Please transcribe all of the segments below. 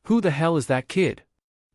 Who the hell is that kid?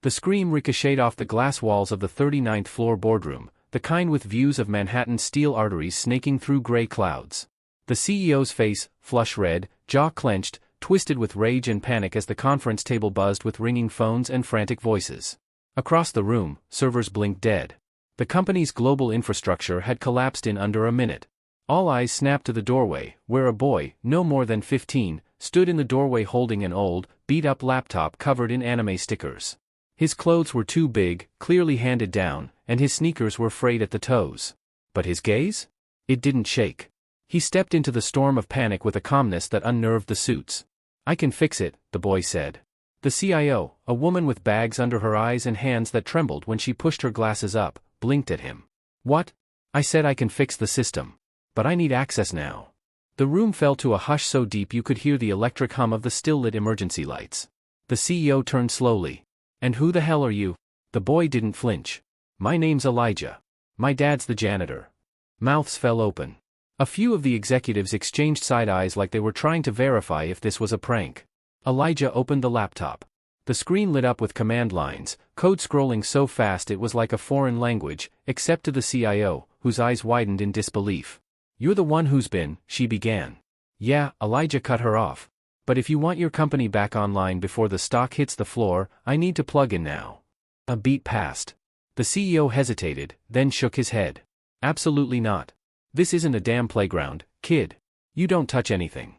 The scream ricocheted off the glass walls of the 39th floor boardroom, the kind with views of Manhattan's steel arteries snaking through gray clouds. The CEO's face, flush red, jaw clenched, twisted with rage and panic as the conference table buzzed with ringing phones and frantic voices. Across the room, servers blinked dead. The company's global infrastructure had collapsed in under a minute. All eyes snapped to the doorway, where a boy, no more than 15, stood in the doorway holding an old, beat-up laptop covered in anime stickers. His clothes were too big, clearly handed down, and his sneakers were frayed at the toes. But his gaze? It didn't shake. He stepped into the storm of panic with a calmness that unnerved the suits. "I can fix it," the boy said. The CIO, a woman with bags under her eyes and hands that trembled when she pushed her glasses up, blinked at him. "What?" "I said I can fix the system. But I need access now." The room fell to a hush so deep you could hear the electric hum of the still-lit emergency lights. The CEO turned slowly. "And who the hell are you?" The boy didn't flinch. "My name's Elijah. My dad's the janitor." Mouths fell open. A few of the executives exchanged side eyes like they were trying to verify if this was a prank. Elijah opened the laptop. The screen lit up with command lines, code scrolling so fast it was like a foreign language, except to the CIO, whose eyes widened in disbelief. "You're the one who's been," she began. "Yeah," Elijah cut her off. "But if you want your company back online before the stock hits the floor, I need to plug in now." A beat passed. The CEO hesitated, then shook his head. "Absolutely not. This isn't a damn playground, kid. You don't touch anything."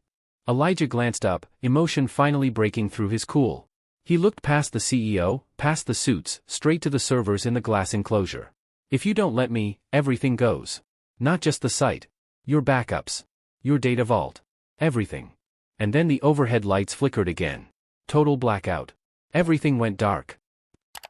Elijah glanced up, emotion finally breaking through his cool. He looked past the CEO, past the suits, straight to the servers in the glass enclosure. "If you don't let me, everything goes. Not just the site. Your backups. Your data vault. Everything." And then the overhead lights flickered again. Total blackout. Everything went dark.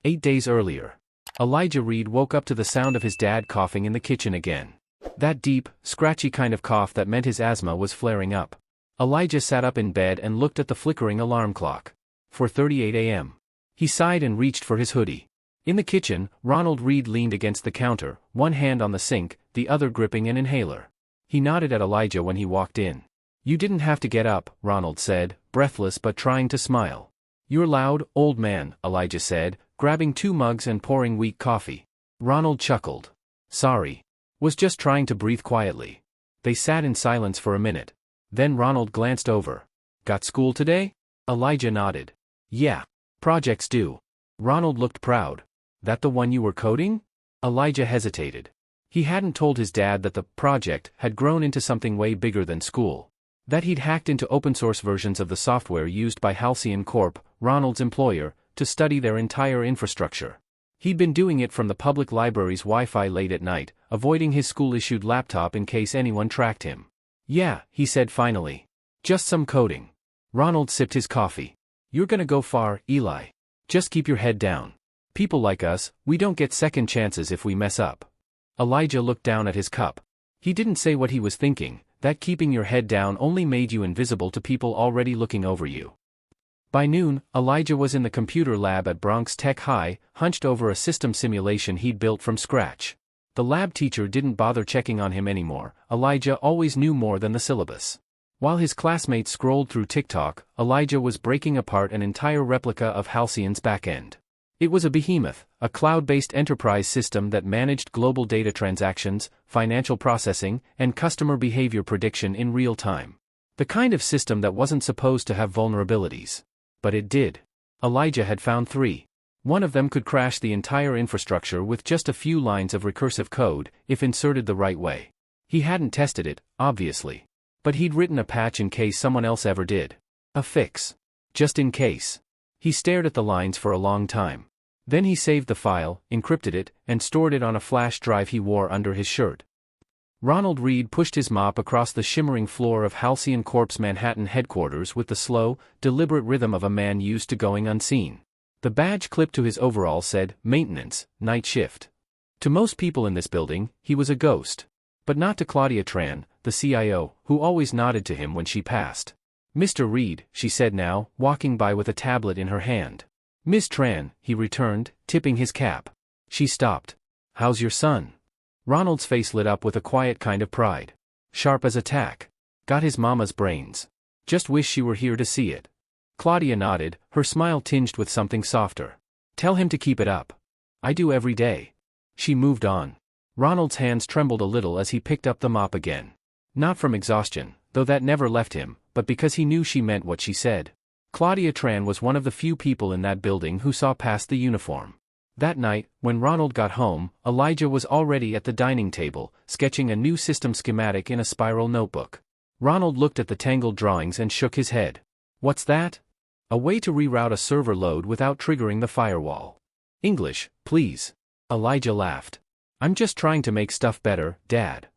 8 days earlier. Elijah Reed woke up to the sound of his dad coughing in the kitchen again. That deep, scratchy kind of cough that meant his asthma was flaring up. Elijah sat up in bed and looked at the flickering alarm clock. 4:38 a.m. He sighed and reached for his hoodie. In the kitchen, Ronald Reed leaned against the counter, one hand on the sink, the other gripping an inhaler. He nodded at Elijah when he walked in. "You didn't have to get up," Ronald said, breathless but trying to smile. "You're loud, old man," Elijah said, grabbing 2 mugs and pouring weak coffee. Ronald chuckled. "Sorry. Was just trying to breathe quietly." They sat in silence for a minute. Then Ronald glanced over. "Got school today?" Elijah nodded. "Yeah. Projects due." Ronald looked proud. "That the one you were coding?" Elijah hesitated. He hadn't told his dad that the project had grown into something way bigger than school. That he'd hacked into open-source versions of the software used by Halcyon Corp., Ronald's employer, to study their entire infrastructure. He'd been doing it from the public library's Wi-Fi late at night, avoiding his school-issued laptop in case anyone tracked him. "Yeah," he said finally. "Just some coding." Ronald sipped his coffee. "You're gonna go far, Eli. Just keep your head down. People like us, we don't get second chances if we mess up." Elijah looked down at his cup. He didn't say what he was thinking, that keeping your head down only made you invisible to people already looking over you. By noon, Elijah was in the computer lab at Bronx Tech High, hunched over a system simulation he'd built from scratch. The lab teacher didn't bother checking on him anymore. Elijah always knew more than the syllabus. While his classmates scrolled through TikTok, Elijah was breaking apart an entire replica of Halcyon's backend. It was a behemoth, a cloud-based enterprise system that managed global data transactions, financial processing, and customer behavior prediction in real time. The kind of system that wasn't supposed to have vulnerabilities. But it did. Elijah had found 3. One of them could crash the entire infrastructure with just a few lines of recursive code, if inserted the right way. He hadn't tested it, obviously. But he'd written a patch in case someone else ever did. A fix. Just in case. He stared at the lines for a long time. Then he saved the file, encrypted it, and stored it on a flash drive he wore under his shirt. Ronald Reed pushed his mop across the shimmering floor of Halcyon Corp's Manhattan headquarters with the slow, deliberate rhythm of a man used to going unseen. The badge clipped to his overall said, "Maintenance, Night Shift." To most people in this building, he was a ghost. But not to Claudia Tran, the CIO, who always nodded to him when she passed. "Mr. Reed," she said now, walking by with a tablet in her hand. "Miss Tran," he returned, tipping his cap. She stopped. "How's your son?" Ronald's face lit up with a quiet kind of pride. "Sharp as a tack. Got his mama's brains. Just wish she were here to see it." Claudia nodded, her smile tinged with something softer. Tell him to keep it up. I do every day. She moved on. Ronald's hands trembled a little as he picked up the mop again. Not from exhaustion, though that never left him, but because he knew she meant what she said. Claudia Tran was one of the few people in that building who saw past the uniform. That night, when Ronald got home, Elijah was already at the dining table, sketching a new system schematic in a spiral notebook. Ronald looked at the tangled drawings and shook his head. What's that? A way to reroute a server load without triggering the firewall. English, please. Elijah laughed. I'm just trying to make stuff better, Dad.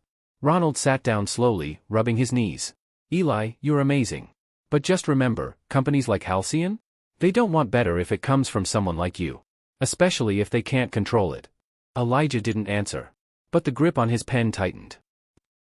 Ronald sat down slowly, rubbing his knees. Eli, you're amazing. But just remember, companies like Halcyon? They don't want better if it comes from someone like you. Especially if they can't control it. Elijah didn't answer. But the grip on his pen tightened.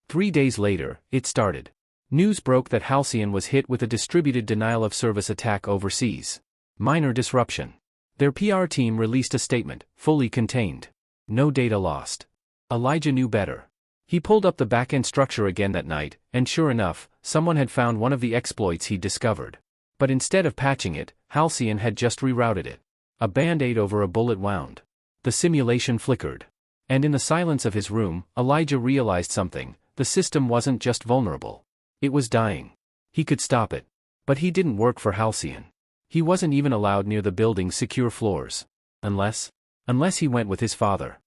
3 days later, it started. News broke that Halcyon was hit with a distributed denial-of-service attack overseas. Minor disruption. Their PR team released a statement, fully contained. No data lost. Elijah knew better. He pulled up the back-end structure again that night, and sure enough, someone had found one of the exploits he'd discovered. But instead of patching it, Halcyon had just rerouted it. A band-aid over a bullet wound. The simulation flickered. And in the silence of his room, Elijah realized something: the system wasn't just vulnerable. It was dying. He could stop it. But he didn't work for Halcyon. He wasn't even allowed near the building's secure floors. Unless he went with his father.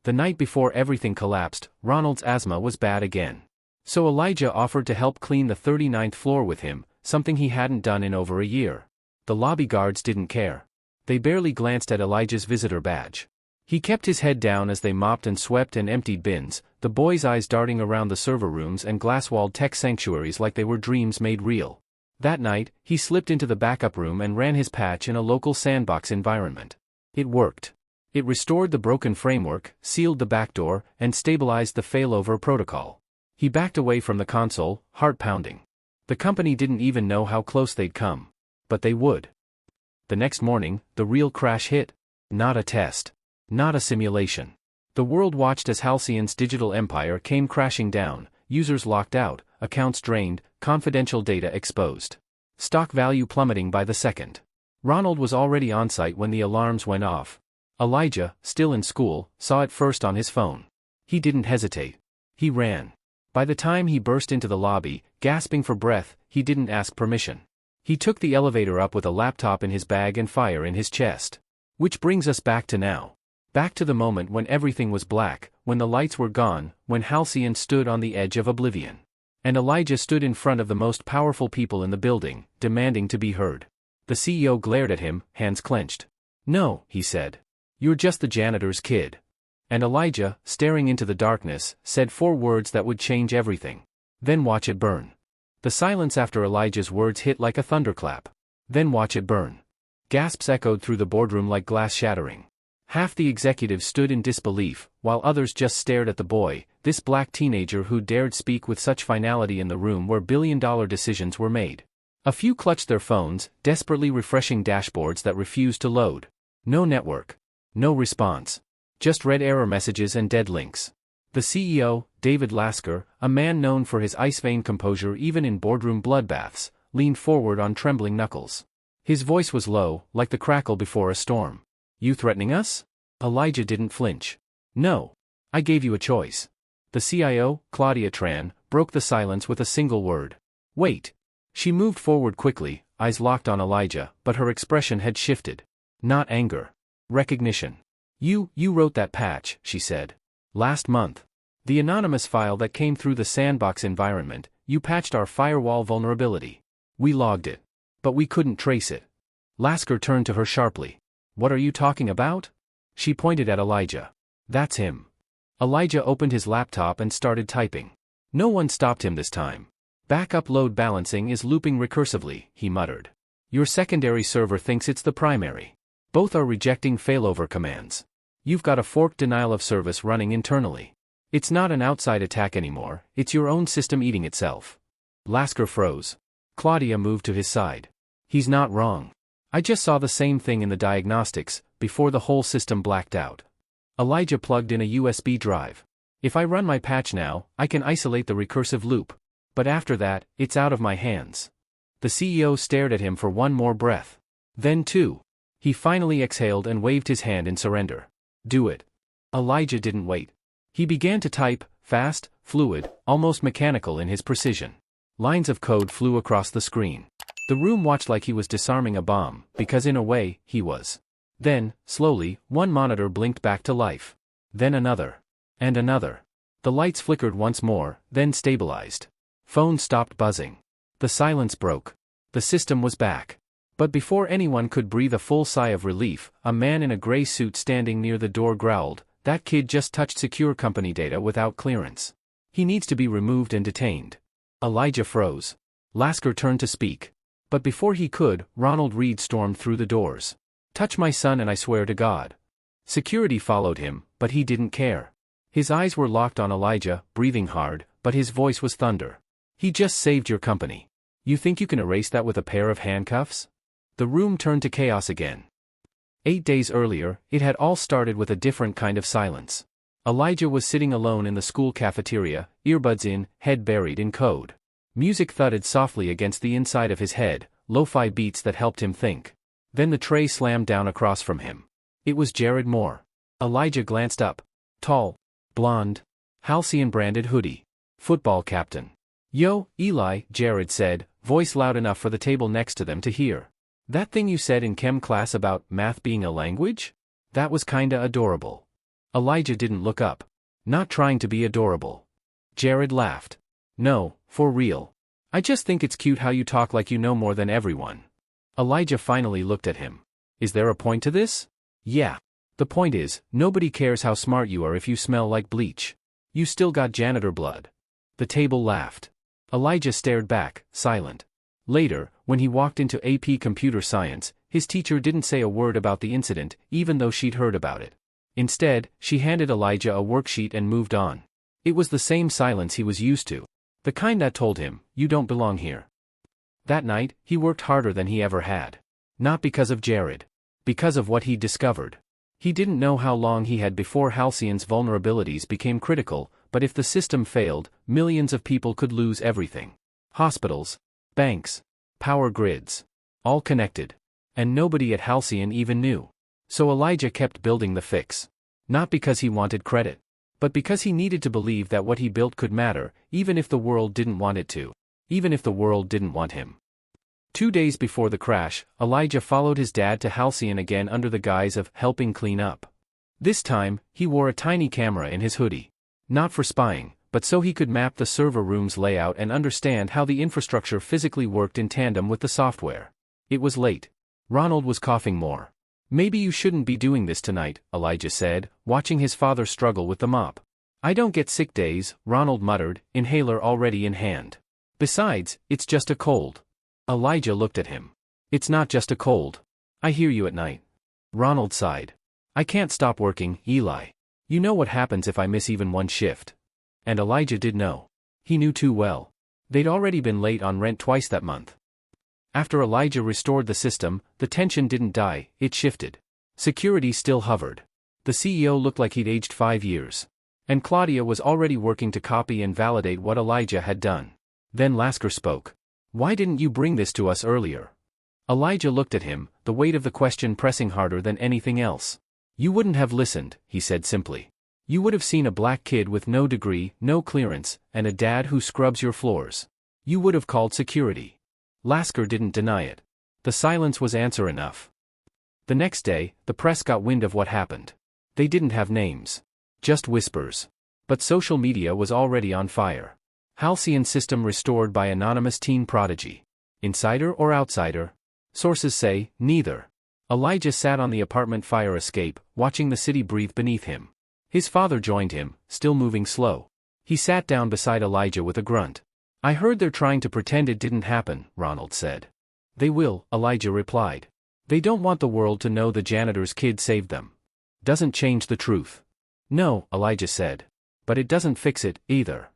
The night before everything collapsed, Ronald's asthma was bad again. So Elijah offered to help clean the 39th floor with him, something he hadn't done in over a year. The lobby guards didn't care. They barely glanced at Elijah's visitor badge. He kept his head down as they mopped and swept and emptied bins, the boys' eyes darting around the server rooms and glass-walled tech sanctuaries like they were dreams made real. That night, he slipped into the backup room and ran his patch in a local sandbox environment. It worked. It restored the broken framework, sealed the backdoor, and stabilized the failover protocol. He backed away from the console, heart pounding. The company didn't even know how close they'd come. But they would. The next morning, the real crash hit. Not a test. Not a simulation. The world watched as Halcyon's digital empire came crashing down, users locked out, accounts drained, confidential data exposed. Stock value plummeting by the second. Ronald was already on site when the alarms went off. Elijah, still in school, saw it first on his phone. He didn't hesitate. He ran. By the time he burst into the lobby, gasping for breath, he didn't ask permission. He took the elevator up with a laptop in his bag and fire in his chest. Which brings us back to now. Back to the moment when everything was black, when the lights were gone, when Halcyon stood on the edge of oblivion. And Elijah stood in front of the most powerful people in the building, demanding to be heard. The CEO glared at him, hands clenched. No, he said. You're just the janitor's kid. And Elijah, staring into the darkness, said 4 words that would change everything. Then watch it burn. The silence after Elijah's words hit like a thunderclap. Then watch it burn. Gasps echoed through the boardroom like glass shattering. Half the executives stood in disbelief, while others just stared at the boy, this black teenager who dared speak with such finality in the room where billion-dollar decisions were made. A few clutched their phones, desperately refreshing dashboards that refused to load. No network. No response. Just red error messages and dead links. The CEO, David Lasker, a man known for his ice-vein composure even in boardroom bloodbaths, leaned forward on trembling knuckles. His voice was low, like the crackle before a storm. You threatening us? Elijah didn't flinch. No. I gave you a choice. The CIO, Claudia Tran, broke the silence with a single word. Wait. She moved forward quickly, eyes locked on Elijah, but her expression had shifted. Not anger. Recognition. You wrote that patch, she said. Last month. The anonymous file that came through the sandbox environment, you patched our firewall vulnerability. We logged it. But we couldn't trace it. Lasker turned to her sharply. What are you talking about? She pointed at Elijah. That's him. Elijah opened his laptop and started typing. No one stopped him this time. Backup load balancing is looping recursively, he muttered. Your secondary server thinks it's the primary. Both are rejecting failover commands. You've got a forked denial of service running internally. It's not an outside attack anymore, it's your own system eating itself. Lasker froze. Claudia moved to his side. He's not wrong. I just saw the same thing in the diagnostics, before the whole system blacked out. Elijah plugged in a USB drive. If I run my patch now, I can isolate the recursive loop. But after that, it's out of my hands. The CEO stared at him for one more breath. Then two. He finally exhaled and waved his hand in surrender. Do it. Elijah didn't wait. He began to type, fast, fluid, almost mechanical in his precision. Lines of code flew across the screen. The room watched like he was disarming a bomb, because in a way, he was. Then, slowly, one monitor blinked back to life. Then another. And another. The lights flickered once more, then stabilized. Phone stopped buzzing. The silence broke. The system was back. But before anyone could breathe a full sigh of relief, a man in a gray suit standing near the door growled, "That kid just touched secure company data without clearance. He needs to be removed and detained." Elijah froze. Lasker turned to speak. But before he could, Ronald Reed stormed through the doors. "Touch my son and I swear to God." Security followed him, but he didn't care. His eyes were locked on Elijah, breathing hard, but his voice was thunder. "He just saved your company. You think you can erase that with a pair of handcuffs?" The room turned to chaos again. 8 days earlier, it had all started with a different kind of silence. Elijah was sitting alone in the school cafeteria, earbuds in, head buried in code. Music thudded softly against the inside of his head, lo-fi beats that helped him think. Then the tray slammed down across from him. It was Jared Moore. Elijah glanced up. Tall. Blonde. Halcyon-branded hoodie. Football captain. "Yo, Eli," Jared said, voice loud enough for the table next to them to hear. "That thing you said in chem class about math being a language? That was kinda adorable." Elijah didn't look up. "Not trying to be adorable." Jared laughed. "No, for real. I just think it's cute how you talk like you know more than everyone." Elijah finally looked at him. "Is there a point to this?" "Yeah. The point is, nobody cares how smart you are if you smell like bleach. You still got janitor blood." The table laughed. Elijah stared back, silent. Later, when he walked into AP Computer Science, his teacher didn't say a word about the incident, even though she'd heard about it. Instead, she handed Elijah a worksheet and moved on. It was the same silence he was used to. The kind that told him, "You don't belong here." That night, he worked harder than he ever had. Not because of Jared. Because of what he'd discovered. He didn't know how long he had before Halcyon's vulnerabilities became critical, but if the system failed, millions of people could lose everything. Hospitals. Banks. Power grids. All connected. And nobody at Halcyon even knew. So Elijah kept building the fix. Not because he wanted credit. But because he needed to believe that what he built could matter, even if the world didn't want it to. Even if the world didn't want him. 2 days before the crash, Elijah followed his dad to Halcyon again under the guise of helping clean up. This time, he wore a tiny camera in his hoodie. Not for spying, but so he could map the server room's layout and understand how the infrastructure physically worked in tandem with the software. It was late. Ronald was coughing more. "Maybe you shouldn't be doing this tonight," Elijah said, watching his father struggle with the mop. "I don't get sick days," Ronald muttered, inhaler already in hand. "Besides, it's just a cold." Elijah looked at him. "It's not just a cold. I hear you at night." Ronald sighed. "I can't stop working, Eli. You know what happens if I miss even one shift." And Elijah did know. He knew too well. They'd already been late on rent twice that month. After Elijah restored the system, the tension didn't die, it shifted. Security still hovered. The CEO looked like he'd aged 5 years. And Claudia was already working to copy and validate what Elijah had done. Then Lasker spoke. "Why didn't you bring this to us earlier?" Elijah looked at him, the weight of the question pressing harder than anything else. "You wouldn't have listened," he said simply. "You would have seen a black kid with no degree, no clearance, and a dad who scrubs your floors. You would have called security." Lasker didn't deny it. The silence was answer enough. The next day, the press got wind of what happened. They didn't have names. Just whispers. But social media was already on fire. Halcyon system restored by anonymous teen prodigy. Insider or outsider? Sources say, neither. Elijah sat on the apartment fire escape, watching the city breathe beneath him. His father joined him, still moving slow. He sat down beside Elijah with a grunt. "I heard they're trying to pretend it didn't happen," Ronald said. "They will," Elijah replied. "They don't want the world to know the janitor's kid saved them." "Doesn't change the truth." "No," Elijah said. "But it doesn't fix it, either."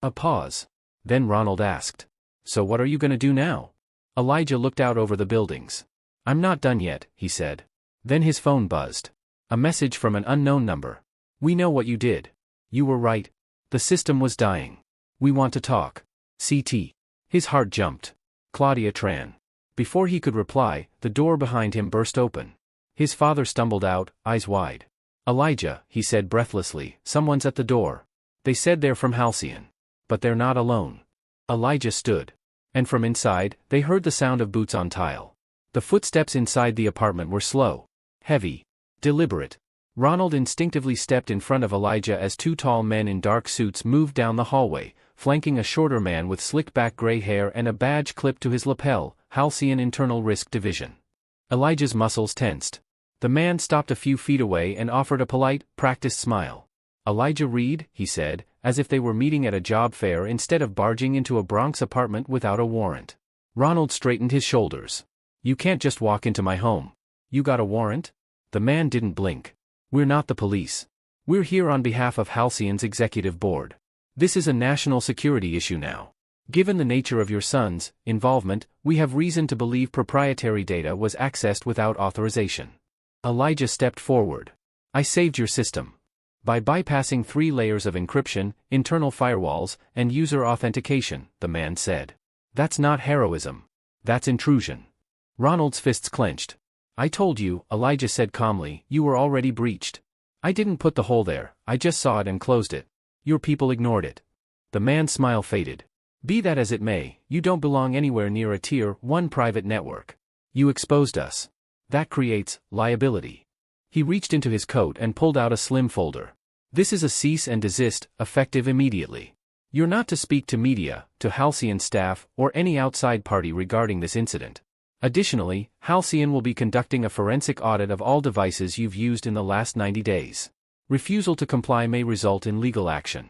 A pause. Then Ronald asked. "So what are you going to do now?" Elijah looked out over the buildings. "I'm not done yet," he said. Then his phone buzzed. A message from an unknown number. "We know what you did. You were right. The system was dying. We want to talk. CT." His heart jumped. Claudia Tran. Before he could reply, the door behind him burst open. His father stumbled out, eyes wide. Elijah, he said breathlessly, someone's at the door. They said they're from Halcyon. But they're not alone. Elijah stood. And from inside, they heard the sound of boots on tile. The footsteps inside the apartment were slow, heavy, deliberate. Ronald instinctively stepped in front of Elijah as two tall men in dark suits moved down the hallway, flanking a shorter man with slick-back gray hair and a badge clipped to his lapel, Halcyon Internal Risk Division. Elijah's muscles tensed. The man stopped a few feet away and offered a polite, practiced smile. Elijah Reed, he said, as if they were meeting at a job fair instead of barging into a Bronx apartment without a warrant. Ronald straightened his shoulders. You can't just walk into my home. You got a warrant? The man didn't blink. We're not the police. We're here on behalf of Halcyon's executive board. This is a national security issue now. Given the nature of your son's involvement, we have reason to believe proprietary data was accessed without authorization. Elijah stepped forward. I saved your system. By bypassing 3 layers of encryption, internal firewalls, and user authentication, the man said. That's not heroism. That's intrusion. Ronald's fists clenched. I told you, Elijah said calmly, you were already breached. I didn't put the hole there, I just saw it and closed it. Your people ignored it. The man's smile faded. Be that as it may, you don't belong anywhere near a Tier 1 private network. You exposed us. That creates liability. He reached into his coat and pulled out a slim folder. This is a cease and desist, effective immediately. You're not to speak to media, to Halcyon staff, or any outside party regarding this incident. Additionally, Halcyon will be conducting a forensic audit of all devices you've used in the last 90 days. Refusal to comply may result in legal action.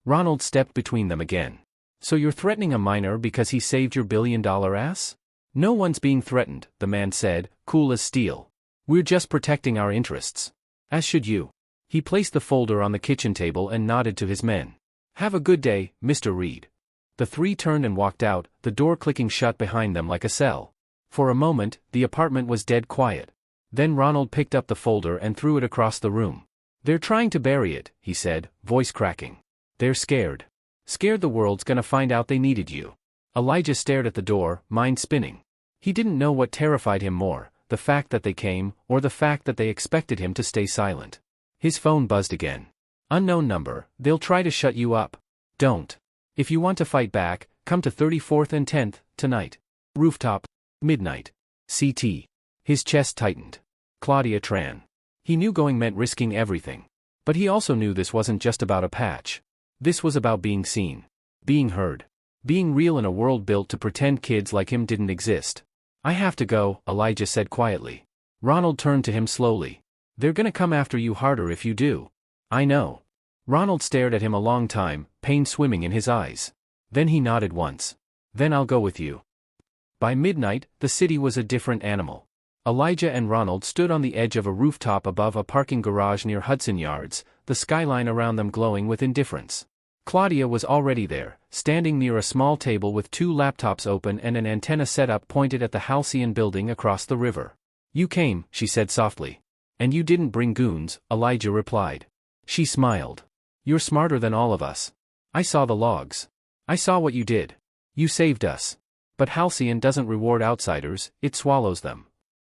Ronald stepped between them again. So you're threatening a minor because he saved your billion-dollar ass? No one's being threatened, the man said, cool as steel. We're just protecting our interests. As should you. He placed the folder on the kitchen table and nodded to his men. Have a good day, Mr. Reed. The 3 turned and walked out, the door clicking shut behind them like a cell. For a moment, the apartment was dead quiet. Then Ronald picked up the folder and threw it across the room. They're trying to bury it, he said, voice cracking. They're scared. Scared the world's gonna find out they needed you. Elijah stared at the door, mind spinning. He didn't know what terrified him more, the fact that they came, or the fact that they expected him to stay silent. His phone buzzed again. Unknown number, they'll try to shut you up. Don't. If you want to fight back, come to 34th and 10th, tonight. Rooftop. Midnight. CT. His chest tightened. Claudia Tran. He knew going meant risking everything. But he also knew this wasn't just about a patch. This was about being seen. Being heard. Being real in a world built to pretend kids like him didn't exist. I have to go, Elijah said quietly. Ronald turned to him slowly. They're gonna come after you harder if you do. I know. Ronald stared at him a long time, pain swimming in his eyes. Then he nodded once. Then I'll go with you. By midnight, the city was a different animal. Elijah and Ronald stood on the edge of a rooftop above a parking garage near Hudson Yards, the skyline around them glowing with indifference. Claudia was already there, standing near a small table with 2 laptops open and an antenna set up pointed at the Halcyon building across the river. You came, she said softly. And you didn't bring goons, Elijah replied. She smiled. You're smarter than all of us. I saw the logs. I saw what you did. You saved us. But Halcyon doesn't reward outsiders, it swallows them.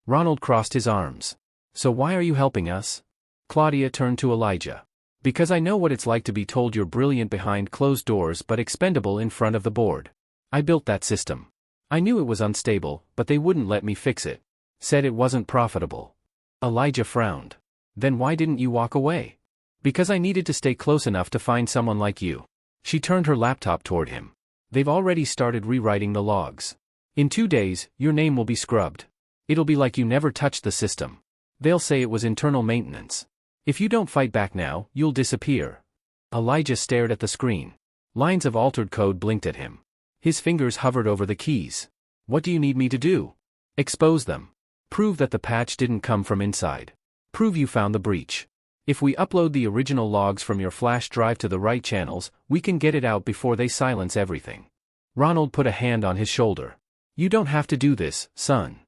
Ronald crossed his arms. So why are you helping us? Claudia turned to Elijah. Because I know what it's like to be told you're brilliant behind closed doors but expendable in front of the board. I built that system. I knew it was unstable, but they wouldn't let me fix it. Said it wasn't profitable. Elijah frowned. Then why didn't you walk away? Because I needed to stay close enough to find someone like you. She turned her laptop toward him. They've already started rewriting the logs. In 2 days, your name will be scrubbed. It'll be like you never touched the system. They'll say it was internal maintenance. If you don't fight back now, you'll disappear. Elijah stared at the screen. Lines of altered code blinked at him. His fingers hovered over the keys. What do you need me to do? Expose them. Prove that the patch didn't come from inside. Prove you found the breach. If we upload the original logs from your flash drive to the right channels, we can get it out before they silence everything. Ronald put a hand on his shoulder. You don't have to do this, son.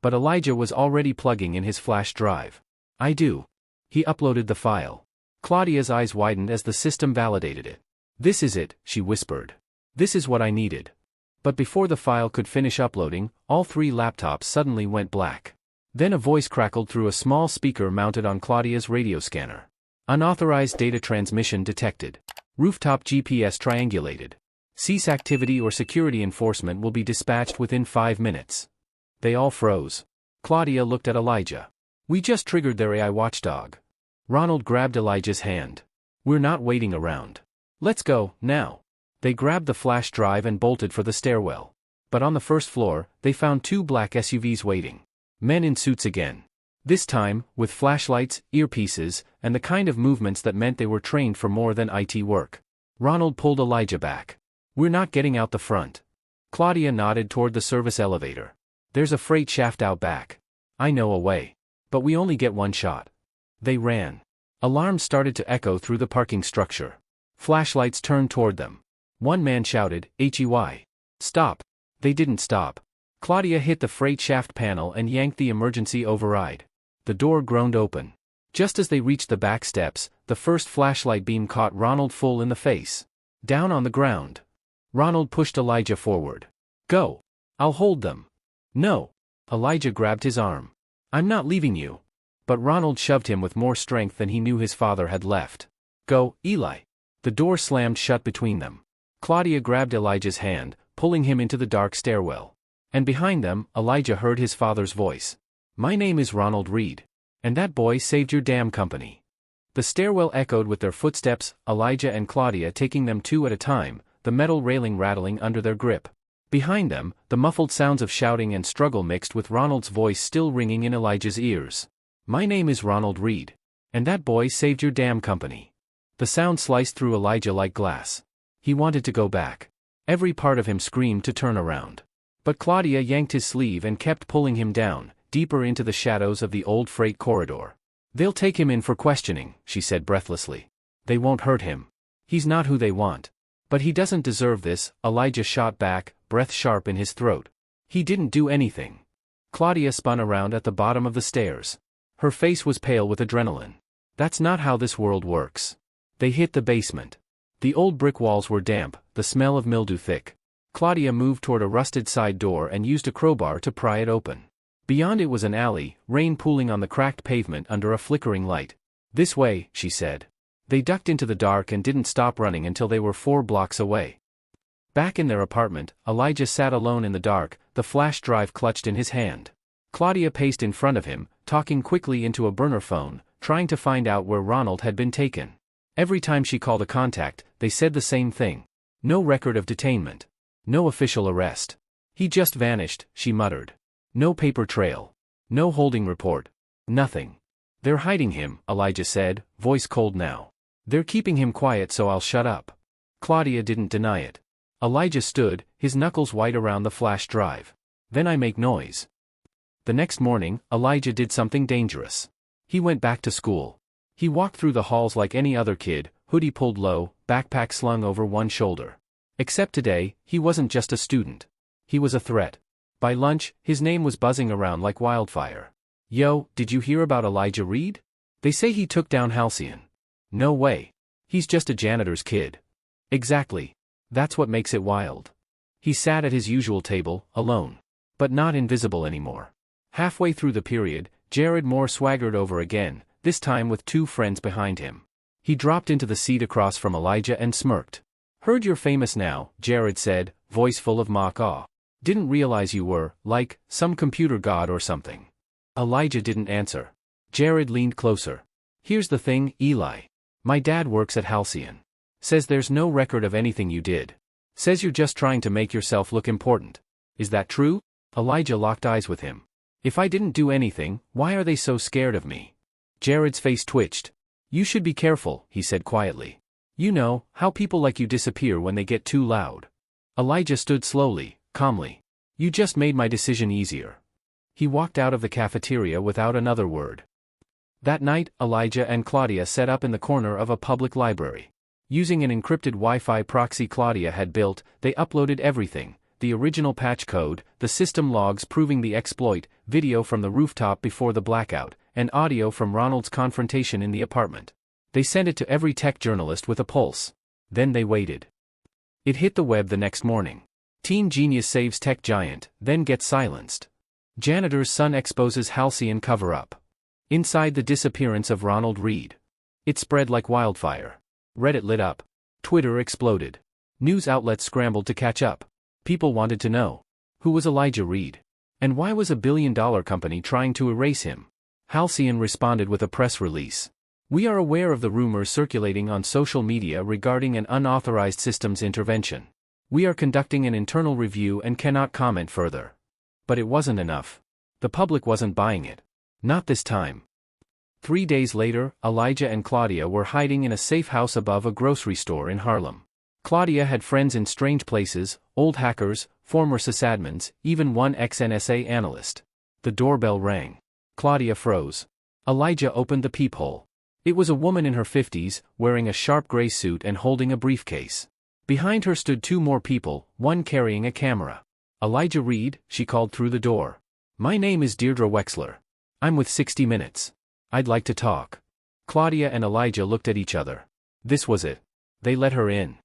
But Elijah was already plugging in his flash drive. I do. He uploaded the file. Claudia's eyes widened as the system validated it. This is it, she whispered. This is what I needed. But before the file could finish uploading, all 3 laptops suddenly went black. Then a voice crackled through a small speaker mounted on Claudia's radio scanner. Unauthorized data transmission detected. Rooftop GPS triangulated. Cease activity or security enforcement will be dispatched within 5 minutes. They all froze. Claudia looked at Elijah. We just triggered their AI watchdog. Ronald grabbed Elijah's hand. We're not waiting around. Let's go, now. They grabbed the flash drive and bolted for the stairwell. But on the first floor, they found 2 black SUVs waiting. Men in suits again. This time, with flashlights, earpieces, and the kind of movements that meant they were trained for more than IT work. Ronald pulled Elijah back. We're not getting out the front. Claudia nodded toward the service elevator. There's a freight shaft out back. I know a way. But we only get 1 shot. They ran. Alarms started to echo through the parking structure. Flashlights turned toward them. One man shouted, "Hey! Stop!" They didn't stop. Claudia hit the freight shaft panel and yanked the emergency override. The door groaned open. Just as they reached the back steps, the first flashlight beam caught Ronald full in the face. Down on the ground. Ronald pushed Elijah forward. Go. I'll hold them. No. Elijah grabbed his arm. I'm not leaving you. But Ronald shoved him with more strength than he knew his father had left. Go, Eli. The door slammed shut between them. Claudia grabbed Elijah's hand, pulling him into the dark stairwell. And behind them, Elijah heard his father's voice. My name is Ronald Reed. And that boy saved your damn company. The stairwell echoed with their footsteps, Elijah and Claudia taking them 2 at a time, the metal railing rattling under their grip. Behind them, the muffled sounds of shouting and struggle mixed with Ronald's voice still ringing in Elijah's ears. My name is Ronald Reed. And that boy saved your damn company. The sound sliced through Elijah like glass. He wanted to go back. Every part of him screamed to turn around. But Claudia yanked his sleeve and kept pulling him down, deeper into the shadows of the old freight corridor. They'll take him in for questioning, she said breathlessly. They won't hurt him. He's not who they want. But he doesn't deserve this, Elijah shot back, breath sharp in his throat. He didn't do anything. Claudia spun around at the bottom of the stairs. Her face was pale with adrenaline. That's not how this world works. They hit the basement. The old brick walls were damp, the smell of mildew thick. Claudia moved toward a rusted side door and used a crowbar to pry it open. Beyond it was an alley, rain pooling on the cracked pavement under a flickering light. This way, she said. They ducked into the dark and didn't stop running until they were 4 blocks away. Back in their apartment, Elijah sat alone in the dark, the flash drive clutched in his hand. Claudia paced in front of him, talking quickly into a burner phone, trying to find out where Ronald had been taken. Every time she called a contact, they said the same thing. No record of detainment. No official arrest. He just vanished, she muttered. No paper trail. No holding report. Nothing. They're hiding him, Elijah said, voice cold now. They're keeping him quiet so I'll shut up. Claudia didn't deny it. Elijah stood, his knuckles white around the flash drive. Then I make noise. The next morning, Elijah did something dangerous. He went back to school. He walked through the halls like any other kid, hoodie pulled low, backpack slung over one shoulder. Except today, he wasn't just a student. He was a threat. By lunch, his name was buzzing around like wildfire. Yo, did you hear about Elijah Reed? They say he took down Halcyon. No way. He's just a janitor's kid. Exactly. That's what makes it wild. He sat at his usual table, alone. But not invisible anymore. Halfway through the period, Jared Moore swaggered over again, this time with 2 friends behind him. He dropped into the seat across from Elijah and smirked. Heard you're famous now, Jared said, voice full of mock awe. Didn't realize you were, like, some computer god or something. Elijah didn't answer. Jared leaned closer. Here's the thing, Eli. My dad works at Halcyon. Says there's no record of anything you did. Says you're just trying to make yourself look important. Is that true? Elijah locked eyes with him. If I didn't do anything, why are they so scared of me? Jared's face twitched. You should be careful, he said quietly. You know, how people like you disappear when they get too loud. Elijah stood slowly, calmly. You just made my decision easier. He walked out of the cafeteria without another word. That night, Elijah and Claudia set up in the corner of a public library. Using an encrypted Wi-Fi proxy Claudia had built, they uploaded everything. The original patch code, the system logs proving the exploit, video from the rooftop before the blackout, and audio from Ronald's confrontation in the apartment. They sent it to every tech journalist with a pulse. Then they waited. It hit the web the next morning. Teen genius saves tech giant, then gets silenced. Janitor's son exposes Halcyon cover-up. Inside the disappearance of Ronald Reed. It spread like wildfire. Reddit lit up. Twitter exploded. News outlets scrambled to catch up. People wanted to know. Who was Elijah Reed? And why was a billion-dollar company trying to erase him? Halcyon responded with a press release. We are aware of the rumors circulating on social media regarding an unauthorized systems intervention. We are conducting an internal review and cannot comment further. But it wasn't enough. The public wasn't buying it. Not this time. 3 days later, Elijah and Claudia were hiding in a safe house above a grocery store in Harlem. Claudia had friends in strange places, old hackers, former sysadmins, even one ex-NSA analyst. The doorbell rang. Claudia froze. Elijah opened the peephole. It was a woman in her 50s, wearing a sharp gray suit and holding a briefcase. Behind her stood 2 more people, one carrying a camera. Elijah Reed, she called through the door. My name is Deirdre Wexler. I'm with 60 Minutes. I'd like to talk. Claudia and Elijah looked at each other. This was it. They let her in.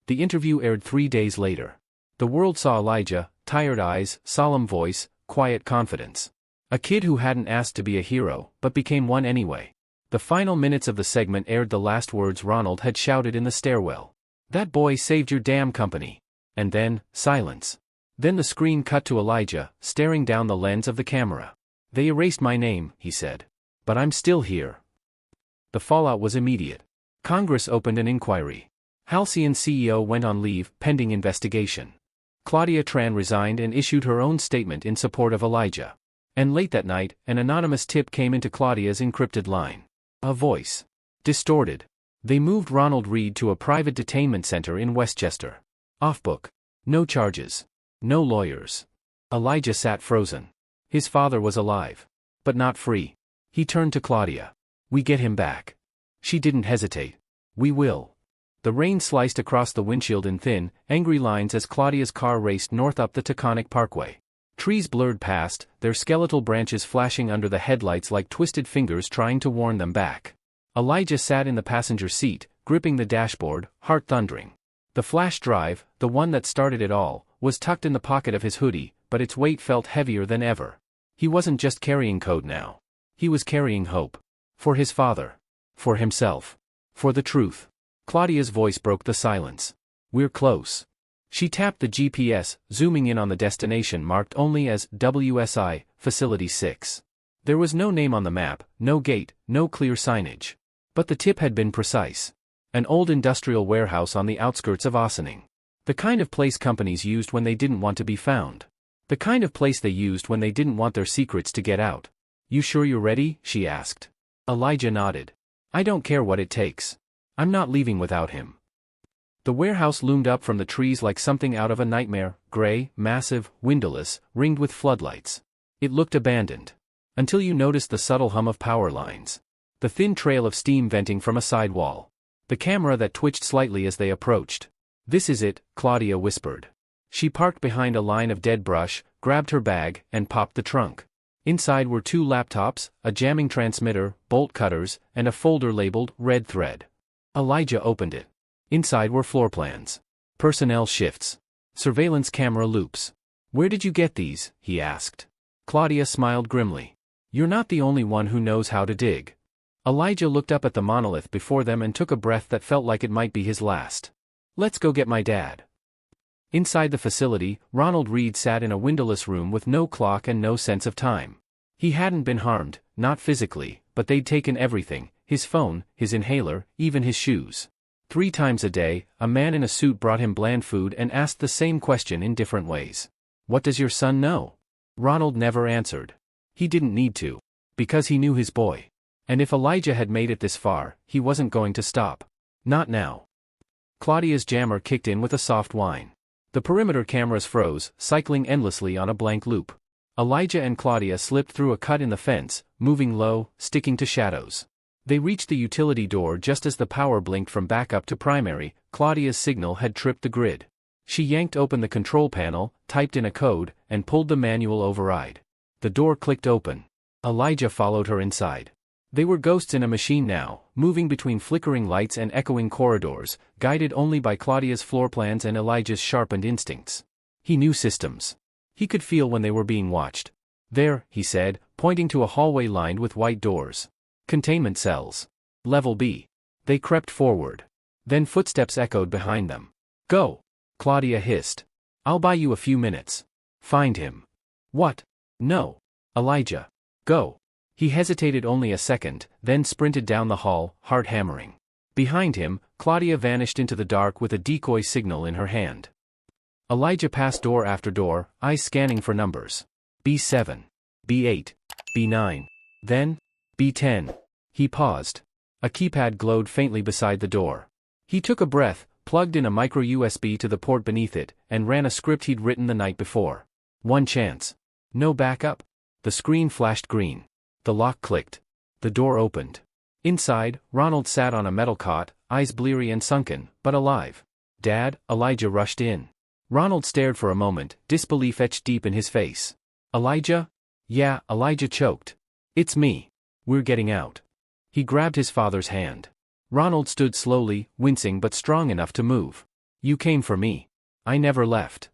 The interview aired 3 days later. The world saw Elijah, tired eyes, solemn voice, quiet confidence. A kid who hadn't asked to be a hero, but became one anyway. The final minutes of the segment aired the last words Ronald had shouted in the stairwell. That boy saved your damn company. And then, silence. Then the screen cut to Elijah, staring down the lens of the camera. They erased my name, he said. But I'm still here. The fallout was immediate. Congress opened an inquiry. Halcyon CEO went on leave, pending investigation. Claudia Tran resigned and issued her own statement in support of Elijah. And late that night, an anonymous tip came into Claudia's encrypted line. A voice. Distorted. They moved Ronald Reed to a private detainment center in Westchester. Off-book. No charges. No lawyers. Elijah sat frozen. His father was alive. But not free. He turned to Claudia. We get him back. She didn't hesitate. We will. The rain sliced across the windshield in thin, angry lines as Claudia's car raced north up the Taconic Parkway. Trees blurred past, their skeletal branches flashing under the headlights like twisted fingers trying to warn them back. Elijah sat in the passenger seat, gripping the dashboard, heart thundering. The flash drive, the one that started it all, was tucked in the pocket of his hoodie, but its weight felt heavier than ever. He wasn't just carrying code now. He was carrying hope. For his father. For himself. For the truth. Claudia's voice broke the silence. We're close. She tapped the GPS, zooming in on the destination marked only as WSI, Facility 6. There was no name on the map, no gate, no clear signage. But the tip had been precise. An old industrial warehouse on the outskirts of Ossining. The kind of place companies used when they didn't want to be found. The kind of place they used when they didn't want their secrets to get out. You sure you're ready? She asked. Elijah nodded. I don't care what it takes. I'm not leaving without him. The warehouse loomed up from the trees like something out of a nightmare, gray, massive, windowless, ringed with floodlights. It looked abandoned. Until you noticed the subtle hum of power lines. The thin trail of steam venting from a side wall. The camera that twitched slightly as they approached. This is it, Claudia whispered. She parked behind a line of dead brush, grabbed her bag, and popped the trunk. Inside were 2 laptops, a jamming transmitter, bolt cutters, and a folder labeled Red Thread. Elijah opened it. Inside were floor plans. Personnel shifts. Surveillance camera loops. Where did you get these? He asked. Claudia smiled grimly. You're not the only one who knows how to dig. Elijah looked up at the monolith before them and took a breath that felt like it might be his last. Let's go get my dad. Inside the facility, Ronald Reed sat in a windowless room with no clock and no sense of time. He hadn't been harmed, not physically, but they'd taken everything, his phone, his inhaler, even his shoes. 3 times a day, a man in a suit brought him bland food and asked the same question in different ways. What does your son know? Ronald never answered. He didn't need to. Because he knew his boy. And if Elijah had made it this far, he wasn't going to stop. Not now. Claudia's jammer kicked in with a soft whine. The perimeter cameras froze, cycling endlessly on a blank loop. Elijah and Claudia slipped through a cut in the fence, moving low, sticking to shadows. They reached the utility door just as the power blinked from backup to primary. Claudia's signal had tripped the grid. She yanked open the control panel, typed in a code, and pulled the manual override. The door clicked open. Elijah followed her inside. They were ghosts in a machine now, moving between flickering lights and echoing corridors, guided only by Claudia's floor plans and Elijah's sharpened instincts. He knew systems. He could feel when they were being watched. There, he said, pointing to a hallway lined with white doors. Containment cells. Level B. They crept forward. Then footsteps echoed behind them. Go. Claudia hissed. I'll buy you a few minutes. Find him. What? No. Elijah. Go. He hesitated only a second, then sprinted down the hall, heart hammering. Behind him, Claudia vanished into the dark with a decoy signal in her hand. Elijah passed door after door, eyes scanning for numbers. B7. B8. B9. Then, B10. He paused. A keypad glowed faintly beside the door. He took a breath, plugged in a micro USB to the port beneath it, and ran a script he'd written the night before. One chance. No backup? The screen flashed green. The lock clicked. The door opened. Inside, Ronald sat on a metal cot, eyes bleary and sunken, but alive. Dad, Elijah rushed in. Ronald stared for a moment, disbelief etched deep in his face. Elijah? Yeah, Elijah choked. It's me. We're getting out. He grabbed his father's hand. Ronald stood slowly, wincing but strong enough to move. You came for me. I never left.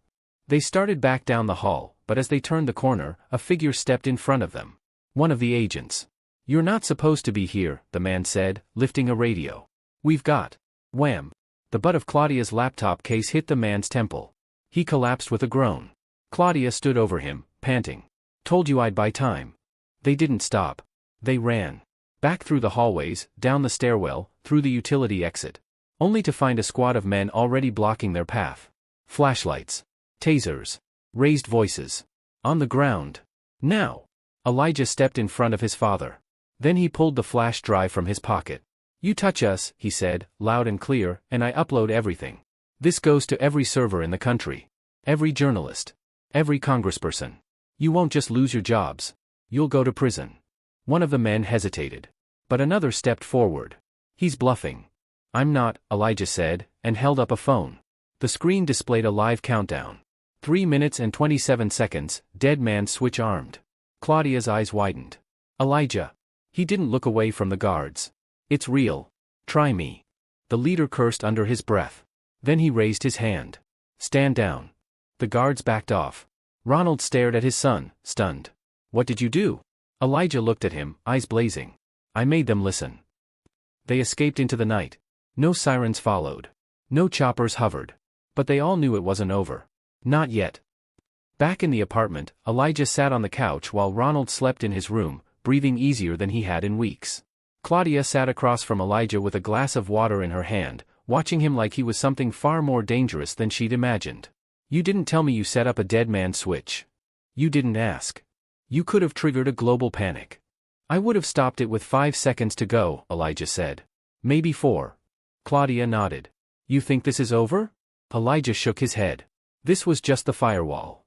They started back down the hall, but as they turned the corner, a figure stepped in front of them. One of the agents. You're not supposed to be here, the man said, lifting a radio. We've got. Wham! The butt of Claudia's laptop case hit the man's temple. He collapsed with a groan. Claudia stood over him, panting. Told you I'd buy time. They didn't stop. They ran. Back through the hallways, down the stairwell, through the utility exit. Only to find a squad of men already blocking their path. Flashlights. Tasers. Raised voices. On the ground. Now! Elijah stepped in front of his father. Then he pulled the flash drive from his pocket. You touch us, he said, loud and clear, and I upload everything. This goes to every server in the country. Every journalist. Every congressperson. You won't just lose your jobs. You'll go to prison. One of the men hesitated. But another stepped forward. He's bluffing. I'm not, Elijah said, and held up a phone. The screen displayed a live countdown. 3 minutes and 27 seconds, dead man switch armed. Claudia's eyes widened. Elijah. He didn't look away from the guards. It's real. Try me. The leader cursed under his breath. Then he raised his hand. Stand down. The guards backed off. Ronald stared at his son, stunned. What did you do? Elijah looked at him, eyes blazing. I made them listen. They escaped into the night. No sirens followed. No choppers hovered. But they all knew it wasn't over. Not yet. Back in the apartment, Elijah sat on the couch while Ronald slept in his room, breathing easier than he had in weeks. Claudia sat across from Elijah with a glass of water in her hand, watching him like he was something far more dangerous than she'd imagined. You didn't tell me you set up a dead man switch. You didn't ask. You could have triggered a global panic. I would have stopped it with 5 seconds to go, Elijah said. Maybe 4. Claudia nodded. You think this is over? Elijah shook his head. This was just the firewall.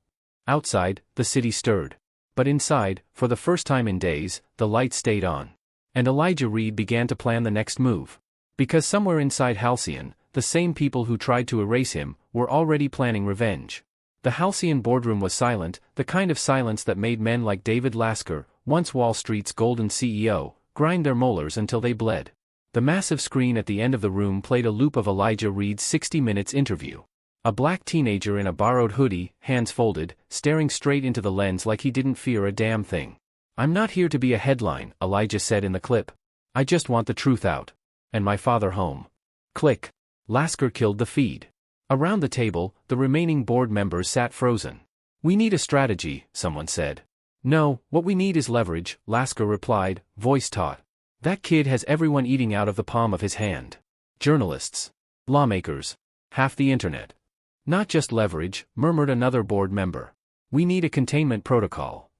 Outside, the city stirred. But inside, for the first time in days, the lights stayed on. And Elijah Reed began to plan the next move. Because somewhere inside Halcyon, the same people who tried to erase him, were already planning revenge. The Halcyon boardroom was silent, the kind of silence that made men like David Lasker, once Wall Street's golden CEO, grind their molars until they bled. The massive screen at the end of the room played a loop of Elijah Reed's 60 Minutes interview. A black teenager in a borrowed hoodie, hands folded, staring straight into the lens like he didn't fear a damn thing. I'm not here to be a headline, Elijah said in the clip. I just want the truth out. And my father home. Click. Lasker killed the feed. Around the table, the remaining board members sat frozen. We need a strategy, someone said. No, what we need is leverage, Lasker replied, voice taut. That kid has everyone eating out of the palm of his hand. Journalists. Lawmakers. Half the internet. Not just leverage, murmured another board member. We need a containment protocol.